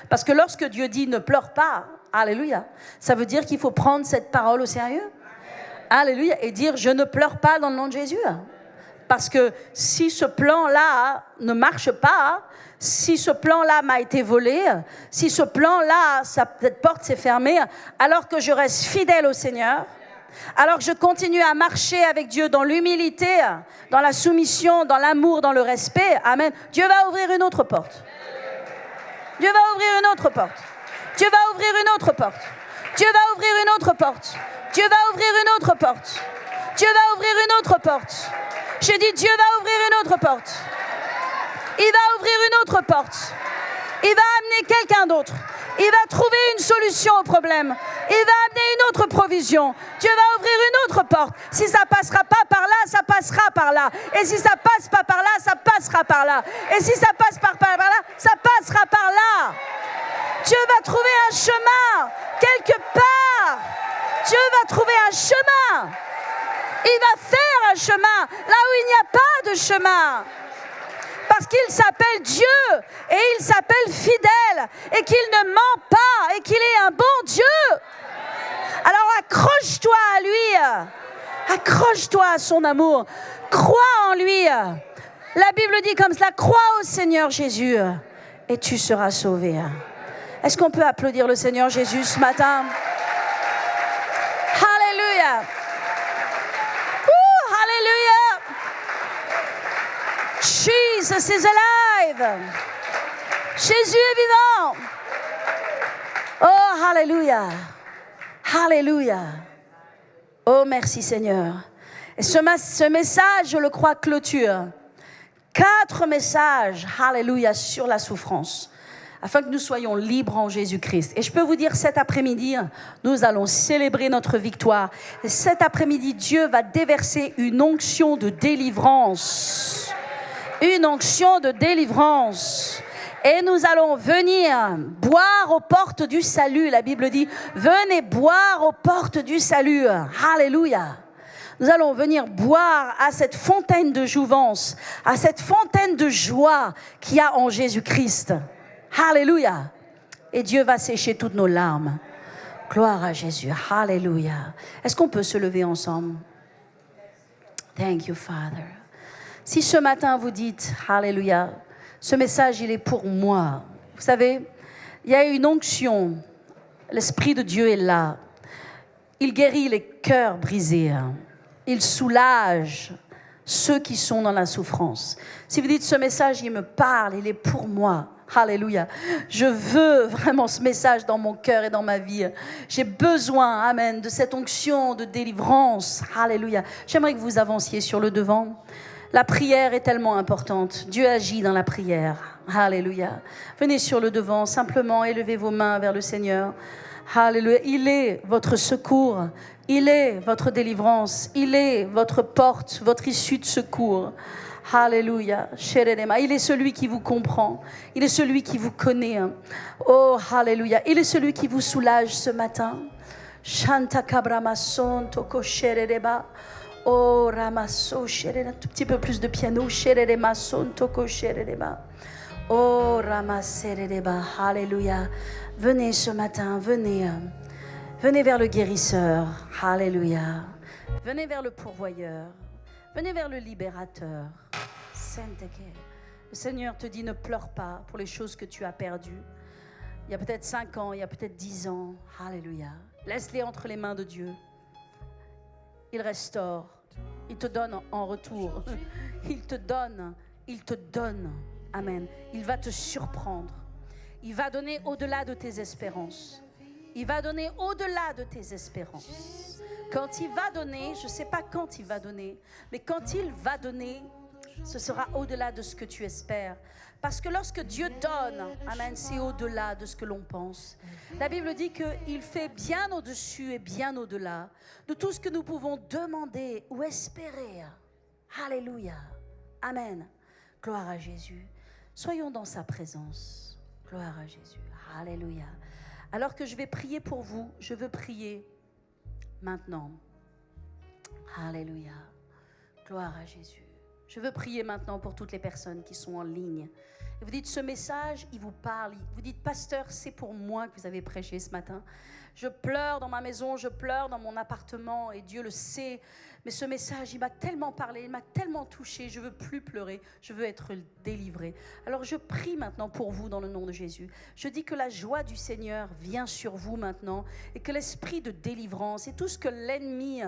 Parce que lorsque Dieu dit « ne pleure pas », alléluia, ça veut dire qu'il faut prendre cette parole au sérieux. Alléluia. Et dire, je ne pleure pas dans le nom de Jésus. Parce que si ce plan-là ne marche pas, si ce plan-là m'a été volé, si ce plan-là, cette porte s'est fermée, alors que je reste fidèle au Seigneur, alors que je continue à marcher avec Dieu dans l'humilité, dans la soumission, dans l'amour, dans le respect, amen, Dieu va ouvrir une autre porte. Dieu va ouvrir une autre porte. Dieu va ouvrir une autre porte. Dieu va ouvrir une autre porte. Dieu va ouvrir une autre porte. Dieu va ouvrir une autre porte. J'ai dit Dieu va ouvrir une autre porte. Il va ouvrir une autre porte. Il va amener quelqu'un d'autre. Il va trouver une solution au problème. Il va amener une autre provision. Dieu va ouvrir une autre porte. Si ça passera pas par là, ça passera par là. Et si ça passe pas par là, ça passera par là. Et si ça passe par là, ça passera par là. Dieu va trouver un chemin quelque part. Dieu va trouver un chemin. Il va faire un chemin là où il n'y a pas de chemin. Parce qu'il s'appelle Dieu et il s'appelle fidèle et qu'il ne ment pas et qu'il est un bon Dieu. Alors accroche-toi à lui. Accroche-toi à son amour. Crois en lui. La Bible dit comme cela, crois au Seigneur Jésus et tu seras sauvé. Est-ce qu'on peut applaudir le Seigneur Jésus ce matin? Alléluia. Alléluia. Jesus is alive. Jésus est vivant. Oh, alléluia. Alléluia. Oh, merci Seigneur. Et ce message, je le crois, clôture 4 messages, alléluia, sur la souffrance, afin que nous soyons libres en Jésus-Christ. Et je peux vous dire, cet après-midi, nous allons célébrer notre victoire. Et cet après-midi, Dieu va déverser une onction de délivrance. Une onction de délivrance. Et nous allons venir boire aux portes du salut. La Bible dit, venez boire aux portes du salut. Alléluia. Nous allons venir boire à cette fontaine de jouvence, à cette fontaine de joie qu'il y a en Jésus-Christ. Alléluia. Et Dieu va sécher toutes nos larmes. Gloire à Jésus. Alléluia. Est-ce qu'on peut se lever ensemble? Thank you, Father. Si ce matin vous dites, Alléluia, ce message, il est pour moi. Vous savez, il y a une onction. L'Esprit de Dieu est là. Il guérit les cœurs brisés. Il soulage ceux qui sont dans la souffrance. Si vous dites, ce message, il me parle, il est pour moi. Alléluia. Je veux vraiment ce message dans mon cœur et dans ma vie. J'ai besoin, amen, de cette onction de délivrance. Alléluia. J'aimerais que vous avanciez sur le devant. La prière est tellement importante. Dieu agit dans la prière. Alléluia. Venez sur le devant, simplement élevez vos mains vers le Seigneur. Alléluia. Il est votre secours. Il est votre délivrance. Il est votre porte, votre issue de secours. Alléluia. Il est celui qui vous comprend. Il est celui qui vous connaît. Oh, alléluia. Il est celui qui vous soulage ce matin. Shanta kabramason toko shereba. Oh, ramasso shereba. Un tout petit peu plus de piano. Shereba son toko shereba. Oh, ramasereba. Alléluia. Venez ce matin, venez. Venez vers le guérisseur. Alléluia. Venez vers le pourvoyeur. Venez vers le libérateur. Le Seigneur te dit, ne pleure pas pour les choses que tu as perdues. Il y a peut-être 5 ans, il y a peut-être 10 ans. Alléluia. Laisse-les entre les mains de Dieu. Il restaure. Il te donne en retour. Il te donne. Il te donne. Amen. Il va te surprendre. Il va donner au-delà de tes espérances. Il va donner au-delà de tes espérances. Quand il va donner, je ne sais pas quand il va donner, mais quand il va donner, ce sera au-delà de ce que tu espères. Parce que lorsque Dieu donne, amen, c'est au-delà de ce que l'on pense. La Bible dit qu'il fait bien au-dessus et bien au-delà de tout ce que nous pouvons demander ou espérer. Alléluia. Amen. Gloire à Jésus. Soyons dans sa présence. Gloire à Jésus. Alléluia. Alors que je vais prier pour vous, je veux prier maintenant. Alléluia. Gloire à Jésus. Je veux prier maintenant pour toutes les personnes qui sont en ligne. Et vous dites, ce message, il vous parle. Vous dites, pasteur, c'est pour moi que vous avez prêché ce matin. Je pleure dans ma maison, je pleure dans mon appartement et Dieu le sait. mais ce message, il m'a tellement parlé, il m'a tellement touché, je veux plus pleurer, je veux être délivré. Alors je prie maintenant pour vous dans le nom de Jésus. Je dis que la joie du Seigneur vient sur vous maintenant et que l'esprit de délivrance et tout ce que l'ennemi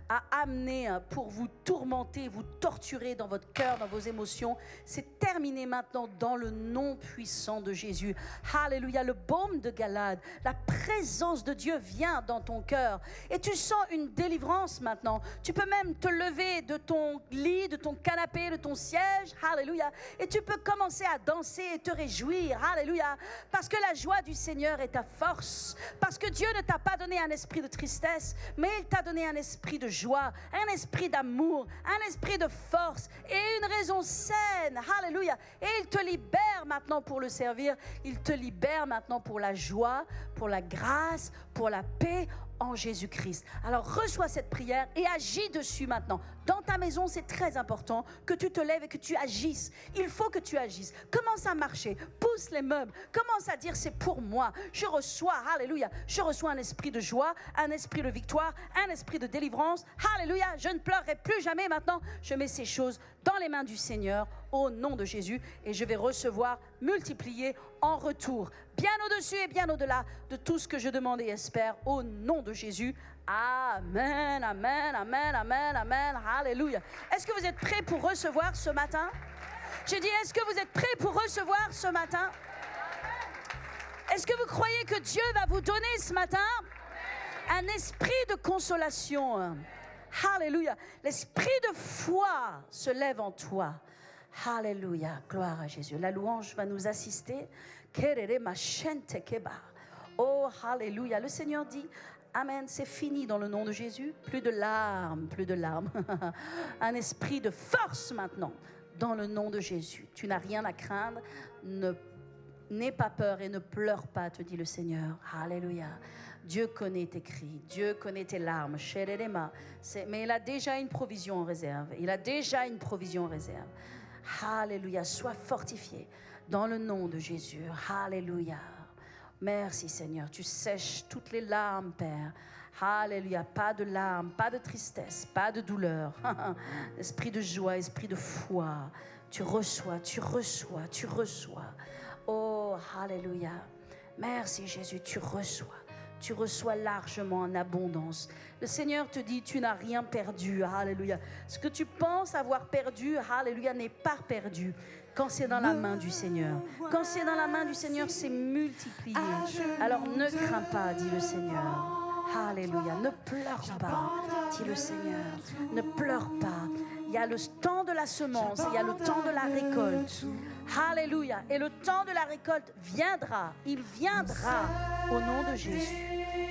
a amené pour vous tourmenter, vous torturer dans votre cœur, dans vos émotions, c'est terminé maintenant dans le nom puissant de Jésus. Alléluia, le baume de Galade, la présence de Dieu vient dans ton cœur et tu sens une délivrance maintenant. Tu peux même te lever de ton lit, de ton canapé, de ton siège, alléluia, et tu peux commencer à danser et te réjouir, alléluia, parce que la joie du Seigneur est ta force, parce que Dieu ne t'a pas donné un esprit de tristesse, mais il t'a donné un esprit de joie, un esprit d'amour, un esprit de force et une raison saine, alléluia, et il te libère maintenant pour le servir, il te libère maintenant pour la joie, pour la grâce, pour la paix en Jésus-Christ. Alors reçois cette prière et agis dessus maintenant. Dans ta maison, c'est très important que tu te lèves et que tu agisses. Il faut que tu agisses. Commence à marcher, pousse les meubles, commence à dire c'est pour moi. Je reçois, alléluia, je reçois un esprit de joie, un esprit de victoire, un esprit de délivrance. Alléluia, je ne pleurerai plus jamais maintenant. Je mets ces choses dans les mains du Seigneur au nom de Jésus et je vais recevoir, multiplier en retour, bien au-dessus et bien au-delà de tout ce que je demande et espère au nom de Jésus. Amen, amen, amen, amen, amen, alléluia. Est-ce que vous êtes prêts pour recevoir ce matin? J'ai dit, est-ce que vous êtes prêts pour recevoir ce matin? Est-ce que vous croyez que Dieu va vous donner ce matin un esprit de consolation? Alléluia. L'esprit de foi se lève en toi. Alléluia. Gloire à Jésus. La louange va nous assister. Oh, alléluia. Le Seigneur dit, amen, c'est fini dans le nom de Jésus. Plus de larmes, plus de larmes. Un esprit de force maintenant dans le nom de Jésus. Tu n'as rien à craindre. N'aie pas peur et ne pleure pas, te dit le Seigneur. Alléluia. Dieu connaît tes cris, Dieu connaît tes larmes. Mais il a déjà une provision en réserve. Il a déjà une provision en réserve. Alléluia. Sois fortifié dans le nom de Jésus. Alléluia. Merci Seigneur. Tu sèches toutes les larmes, Père. Alléluia. Pas de larmes, pas de tristesse, pas de douleur. Esprit de joie, esprit de foi. Tu reçois, tu reçois, tu reçois. Oh, alléluia. Merci Jésus, tu reçois. Tu reçois largement en abondance. Le Seigneur te dit, tu n'as rien perdu. Alléluia. Ce que tu penses avoir perdu, alléluia, n'est pas perdu. Quand c'est dans la main du Seigneur. Quand c'est dans la main du Seigneur, c'est multiplié. Alors ne crains pas, dit le Seigneur. Alléluia. Ne pleure pas, dit le Seigneur. Ne pleure pas. Il y a le temps de la semence, il y a le temps de la récolte. Alléluia. Et le temps de la récolte viendra. Il viendra au nom de Jésus.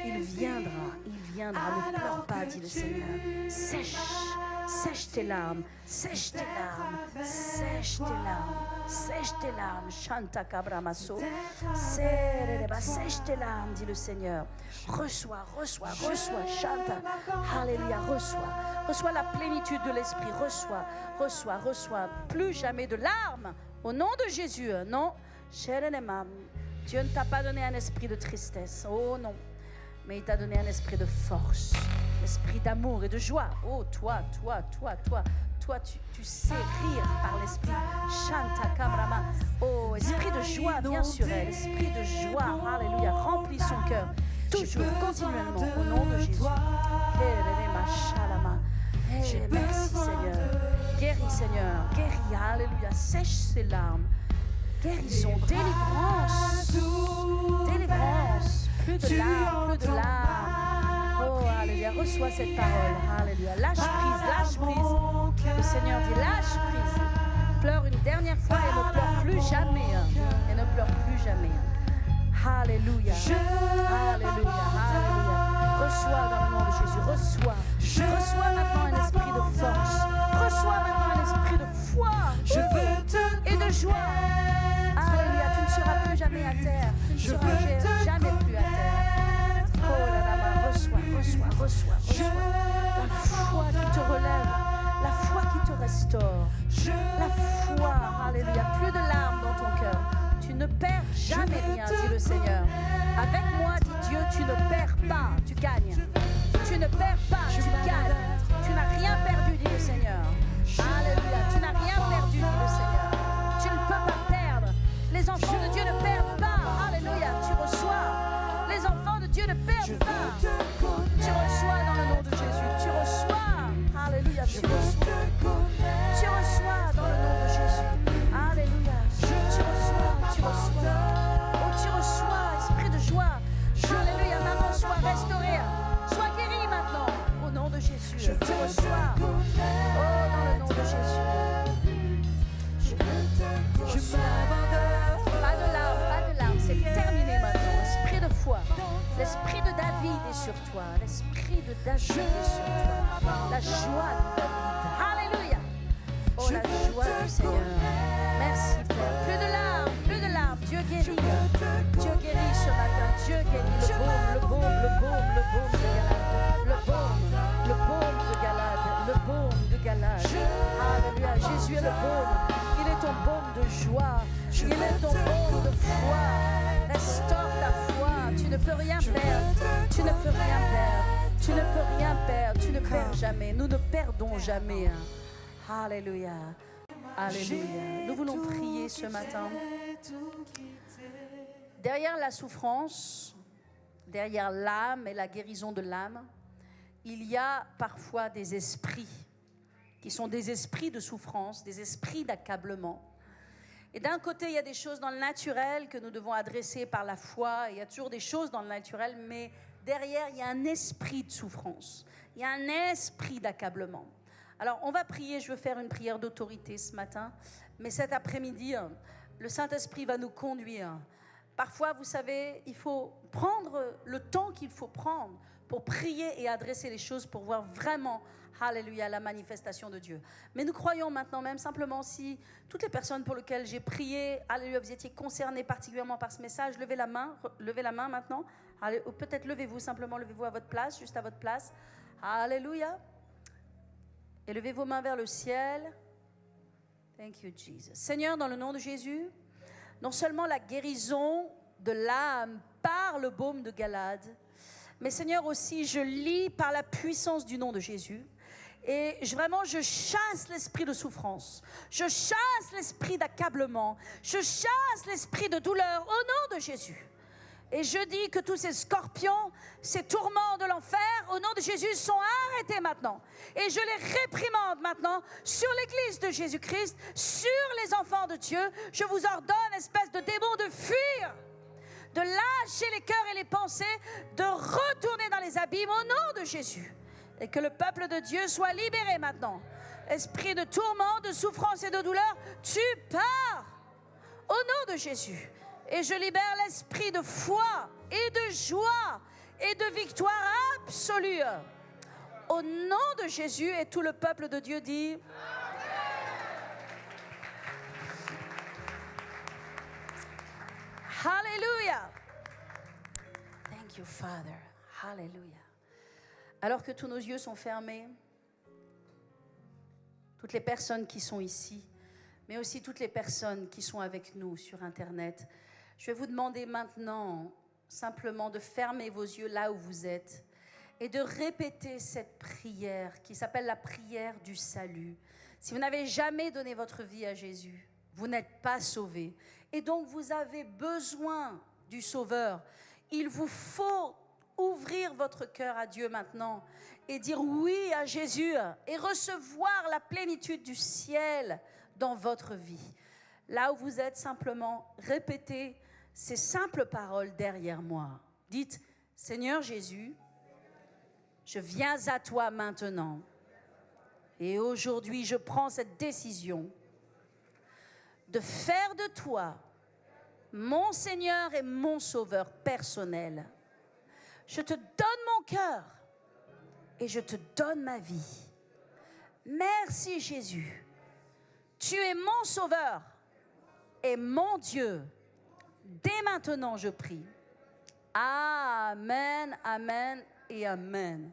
Il viendra. Il viendra. Ne pleure pas, dit le Seigneur. Sèche. Sèche tes larmes. Sèche tes larmes. Sèche tes larmes. Sèche tes larmes. Chanta Cabramasso. Sèche tes larmes, dit le Seigneur. Reçois, reçois, reçois. Chanta. Alléluia. Reçois. Reçois la plénitude de l'esprit. Reçois, reçois, reçois. Plus jamais de larmes. Au nom de Jésus. Non. Dieu ne t'a pas donné un esprit de tristesse. Oh non. Mais il t'a donné un esprit de force. Esprit d'amour et de joie. Oh, toi, tu sais rire par l'esprit. Chanta Kabrama. Oh, esprit de joie, bien sûr, esprit de joie, alléluia, remplit son cœur, toujours, continuellement, au nom de Jésus. Merci Seigneur. Guéris Seigneur, guéris, alléluia, sèche ses larmes. Guérison, délivrance, délivrance, plus de larmes, plus de larmes. Oh, alléluia, reçois cette parole, alléluia, lâche prise, lâche prise. Le Seigneur dit, lâche prise. Pleure une dernière fois et ne pleure plus jamais. Et ne pleure plus jamais. Alléluia, alléluia, alléluia. Reçois dans le nom de Jésus, reçois. Reçois maintenant un esprit de force. Reçois maintenant un esprit de foi et de joie. Alléluia, tu ne seras plus jamais à terre. Tu ne seras jamais plus à terre. Oh là là, reçois. La foi qui te relève, la foi qui te restaure. La foi, alléluia, plus de larmes dans ton cœur. Tu ne perds jamais rien, dit le Seigneur. Avec moi, dit Dieu, tu ne perds pas, tu gagnes. Tu ne perds pas, tu gagnes. Tu n'as rien perdu, dit le Seigneur. Alléluia. Tu n'as rien perdu, dit le Seigneur. Tu ne peux pas perdre. Les enfants de Dieu ne perdent pas. Alléluia. Tu reçois. Les enfants de Dieu ne perdent pas. Tu reçois dans le nom de Jésus. Tu reçois. Alléluia. Tu reçois. Tu reçois dans le nom de Jésus. Alléluia. Tu reçois. Tu reçois. Oh, tu reçois. Esprit de joie. Alléluia. Maman, sois restaurée. Sois guérie maintenant. Au nom de Jésus. Tu reçois. Oh, dans le nom de Jésus. Pas de larmes, c'est terminé maintenant. Esprit de foi, l'esprit de David est sur toi. L'esprit de David est sur toi. La joie de David. Alléluia. Oh, la joie du Seigneur. Merci Père. Plus de larmes. Dieu guérit. Dieu guérit ce matin. Dieu guérit. Le baume de Galade. Le baume de Galade. Le baume de Galade. Alléluia. Jésus est le baume. Il est ton baume de joie. Il est ton baume de foi. Restaure ta foi. Tu ne peux rien perdre. Tu ne peux rien perdre. Tu ne peux rien perdre. Tu ne perds jamais. Nous ne perdons jamais. Alléluia. Alléluia. Nous voulons prier ce matin. Derrière la souffrance, derrière l'âme et la guérison de l'âme, il y a parfois des esprits qui sont des esprits de souffrance, des esprits d'accablement. Et d'un côté, il y a des choses dans le naturel que nous devons adresser par la foi. Il y a toujours des choses dans le naturel, mais derrière, il y a un esprit de souffrance. Il y a un esprit d'accablement. Alors, on va prier. Je veux faire une prière d'autorité ce matin. Mais cet après-midi, le Saint-Esprit va nous conduire. Parfois, vous savez, il faut prendre le temps qu'il faut prendre pour prier et adresser les choses pour voir vraiment, alléluia, la manifestation de Dieu. Mais nous croyons maintenant même simplement si toutes les personnes pour lesquelles j'ai prié, alléluia, vous étiez concernés particulièrement par ce message, levez la main maintenant. Allez, ou peut-être levez-vous à votre place, juste à votre place. Alléluia. Et levez vos mains vers le ciel. Thank you, Jesus. Seigneur, dans le nom de Jésus, non seulement la guérison de l'âme par le baume de Galade, mais Seigneur aussi, je lis par la puissance du nom de Jésus. Et vraiment, je chasse l'esprit de souffrance. Je chasse l'esprit d'accablement. Je chasse l'esprit de douleur au nom de Jésus. Et je dis que tous ces scorpions, ces tourments de l'enfer, au nom de Jésus, sont arrêtés maintenant. Et je les réprimande maintenant sur l'Église de Jésus-Christ, sur les enfants de Dieu. Je vous ordonne, espèce de démon, de fuir, de lâcher les cœurs et les pensées, de retourner dans les abîmes au nom de Jésus. Et que le peuple de Dieu soit libéré maintenant. Esprit de tourment, de souffrance et de douleur, tu pars au nom de Jésus. Et je libère l'esprit de foi et de joie et de victoire absolue. Au nom de Jésus, et tout le peuple de Dieu dit... Hallelujah. Thank you, Father. Hallelujah. Alors que tous nos yeux sont fermés, toutes les personnes qui sont ici, mais aussi toutes les personnes qui sont avec nous sur Internet, je vais vous demander maintenant simplement de fermer vos yeux là où vous êtes et de répéter cette prière qui s'appelle la prière du salut. Si vous n'avez jamais donné votre vie à Jésus, vous n'êtes pas sauvé. Et donc vous avez besoin du Sauveur. Il vous faut ouvrir votre cœur à Dieu maintenant et dire oui à Jésus et recevoir la plénitude du ciel dans votre vie. Là où vous êtes, simplement répétez ces simples paroles derrière moi. Dites, Seigneur Jésus, je viens à toi maintenant. Et aujourd'hui, je prends cette décision de faire de toi mon Seigneur et mon Sauveur personnel. Je te donne mon cœur et je te donne ma vie. Merci Jésus. Tu es mon Sauveur et mon Dieu. Dès maintenant, je prie. Amen, amen et amen.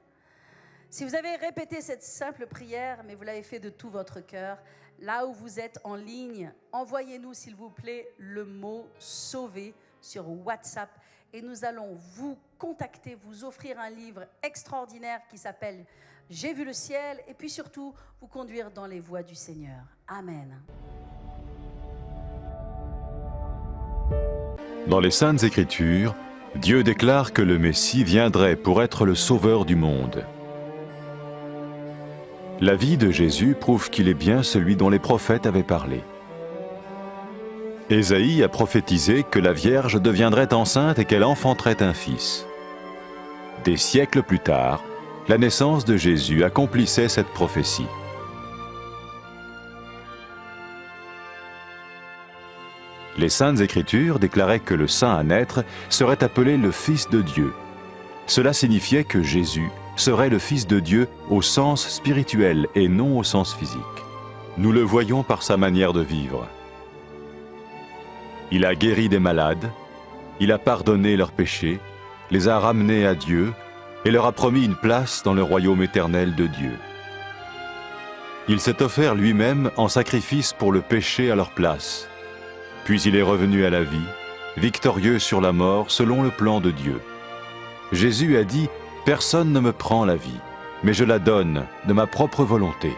Si vous avez répété cette simple prière, mais vous l'avez fait de tout votre cœur, là où vous êtes en ligne, envoyez-nous s'il vous plaît le mot « sauver » sur WhatsApp et nous allons vous contacter, vous offrir un livre extraordinaire qui s'appelle j'ai vu le ciel et puis surtout vous conduire dans les voies du Seigneur. Amen. Dans les Saintes Écritures, Dieu déclare que le Messie viendrait pour être le sauveur du monde. La vie de Jésus prouve qu'il est bien celui dont les prophètes avaient parlé. Ésaïe a prophétisé que la Vierge deviendrait enceinte et qu'elle enfanterait un fils. Des siècles plus tard, la naissance de Jésus accomplissait cette prophétie. Les Saintes Écritures déclaraient que le saint à naître serait appelé le Fils de Dieu. Cela signifiait que Jésus serait le Fils de Dieu au sens spirituel et non au sens physique. Nous le voyons par sa manière de vivre. Il a guéri des malades, il a pardonné leurs péchés, les a ramenés à Dieu et leur a promis une place dans le royaume éternel de Dieu. Il s'est offert lui-même en sacrifice pour le péché à leur place. Puis il est revenu à la vie, victorieux sur la mort selon le plan de Dieu. Jésus a dit « Personne ne me prend la vie, mais je la donne de ma propre volonté. »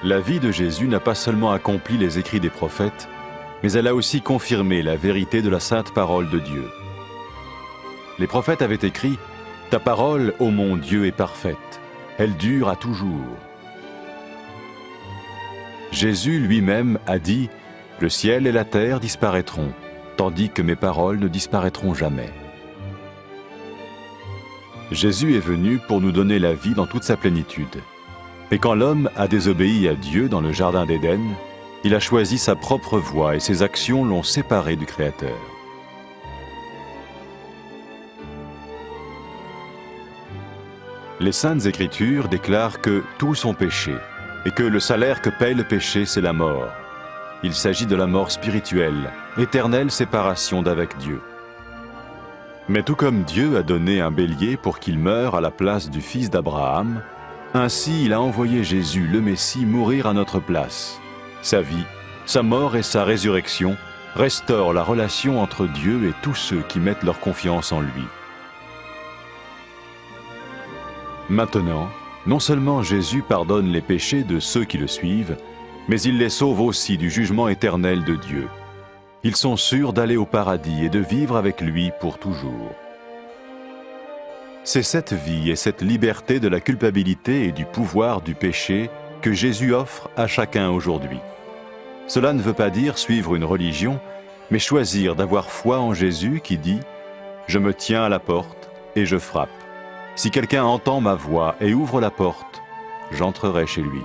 La vie de Jésus n'a pas seulement accompli les écrits des prophètes, mais elle a aussi confirmé la vérité de la sainte parole de Dieu. Les prophètes avaient écrit « Ta parole, ô mon Dieu, est parfaite, elle dure à toujours. » Jésus lui-même a dit « Le ciel et la terre disparaîtront, tandis que mes paroles ne disparaîtront jamais. » Jésus est venu pour nous donner la vie dans toute sa plénitude. Et quand l'homme a désobéi à Dieu dans le jardin d'Éden, il a choisi sa propre voie et ses actions l'ont séparé du Créateur. Les Saintes Écritures déclarent que tous ont péché et que le salaire que paye le péché, c'est la mort. Il s'agit de la mort spirituelle, éternelle séparation d'avec Dieu. Mais tout comme Dieu a donné un bélier pour qu'il meure à la place du fils d'Abraham, ainsi il a envoyé Jésus, le Messie, mourir à notre place. Sa vie, sa mort et sa résurrection restaurent la relation entre Dieu et tous ceux qui mettent leur confiance en lui. Maintenant, non seulement Jésus pardonne les péchés de ceux qui le suivent, mais il les sauve aussi du jugement éternel de Dieu. Ils sont sûrs d'aller au paradis et de vivre avec lui pour toujours. C'est cette vie et cette liberté de la culpabilité et du pouvoir du péché que Jésus offre à chacun aujourd'hui. Cela ne veut pas dire suivre une religion, mais choisir d'avoir foi en Jésus qui dit « Je me tiens à la porte et je frappe. Si quelqu'un entend ma voix et ouvre la porte, j'entrerai chez lui. »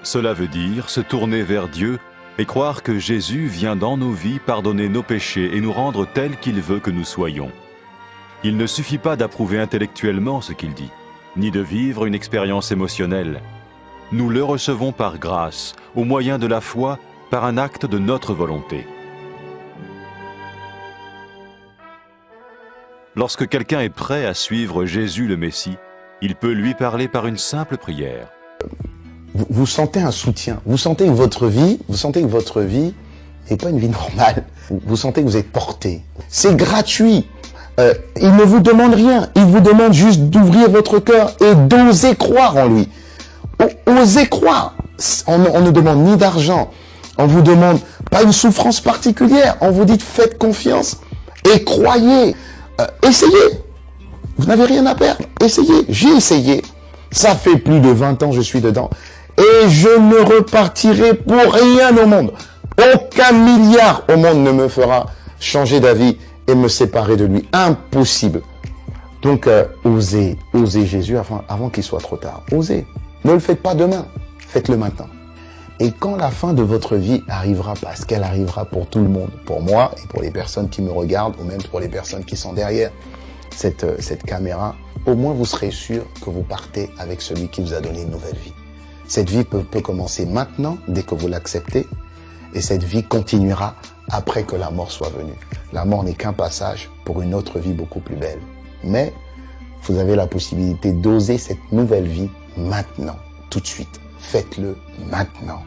Cela veut dire se tourner vers Dieu et croire que Jésus vient dans nos vies pardonner nos péchés et nous rendre tels qu'il veut que nous soyons. Il ne suffit pas d'approuver intellectuellement ce qu'il dit, ni de vivre une expérience émotionnelle. Nous le recevons par grâce, au moyen de la foi, par un acte de notre volonté. Lorsque quelqu'un est prêt à suivre Jésus le Messie, il peut lui parler par une simple prière. Vous sentez un soutien, vous sentez que votre vie n'est pas une vie normale. Vous sentez que vous êtes porté. C'est gratuit. Il ne vous demande rien. Il vous demande juste d'ouvrir votre cœur et d'oser croire en lui. Osez croire. On ne demande ni d'argent. On vous demande pas une souffrance particulière. On vous dit faites confiance et croyez. Essayez. Vous n'avez rien à perdre. Essayez. J'ai essayé. Ça fait plus de 20 ans que je suis dedans. Et je ne repartirai pour rien au monde. Aucun milliard au monde ne me fera changer d'avis et me séparer de lui. Impossible. Donc, osez Jésus avant qu'il soit trop tard. Osez. Ne le faites pas demain. Faites-le maintenant. Et quand la fin de votre vie arrivera, parce qu'elle arrivera pour tout le monde, pour moi et pour les personnes qui me regardent, ou même pour les personnes qui sont derrière cette caméra, au moins vous serez sûr que vous partez avec celui qui vous a donné une nouvelle vie. Cette vie peut commencer maintenant, dès que vous l'acceptez, et cette vie continuera après que la mort soit venue. La mort n'est qu'un passage pour une autre vie beaucoup plus belle. Mais vous avez la possibilité d'oser cette nouvelle vie maintenant, tout de suite. Faites-le maintenant,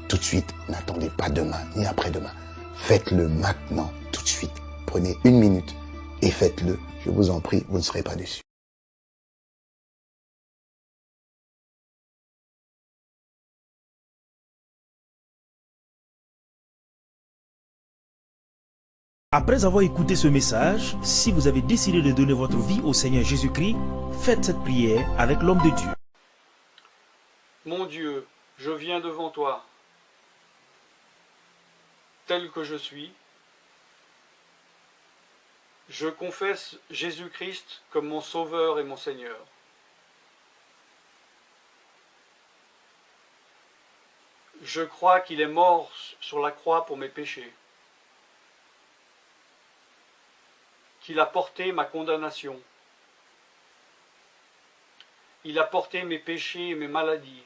tout de suite. N'attendez pas demain, ni après-demain. Faites-le maintenant, tout de suite. Prenez 1 minute et faites-le. Je vous en prie, vous ne serez pas déçus. Après avoir écouté ce message, si vous avez décidé de donner votre vie au Seigneur Jésus-Christ, faites cette prière avec l'homme de Dieu. Mon Dieu, je viens devant toi, tel que je suis. Je confesse Jésus-Christ comme mon Sauveur et mon Seigneur. Je crois qu'il est mort sur la croix pour mes péchés, qu'il a porté ma condamnation. Il a porté mes péchés et mes maladies.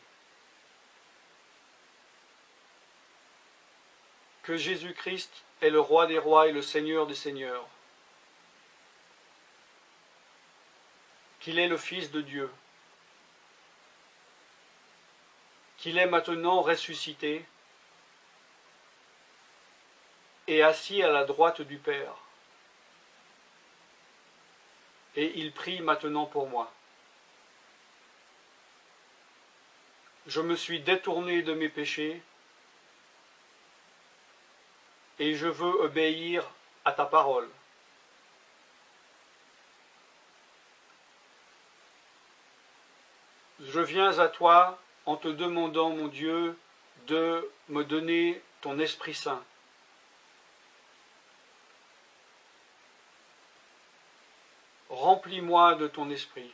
Que Jésus-Christ est le Roi des rois et le Seigneur des seigneurs. Qu'il est le Fils de Dieu. Qu'il est maintenant ressuscité et assis à la droite du Père. Et il prie maintenant pour moi. Je me suis détourné de mes péchés et je veux obéir à ta parole. Je viens à toi en te demandant, mon Dieu, de me donner ton Esprit Saint. Remplis-moi de ton esprit,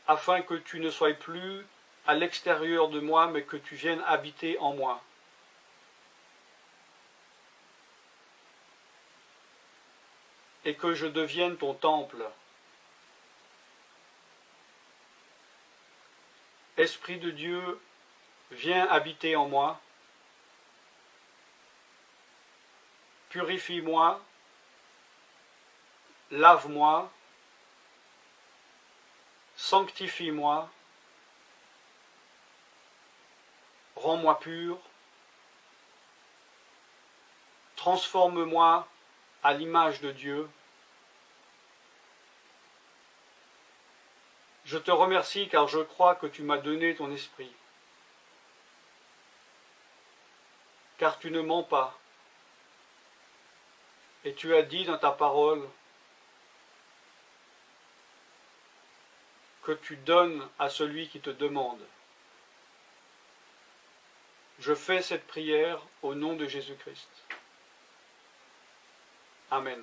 afin que tu ne sois plus à l'extérieur de moi, mais que tu viennes habiter en moi. Et que je devienne ton temple. Esprit de Dieu, viens habiter en moi. Purifie-moi, lave-moi, sanctifie-moi, rends-moi pur, transforme-moi à l'image de Dieu. Je te remercie car je crois que tu m'as donné ton esprit, car tu ne mens pas. Et tu as dit dans ta parole que tu donnes à celui qui te demande. Je fais cette prière au nom de Jésus-Christ. Amen.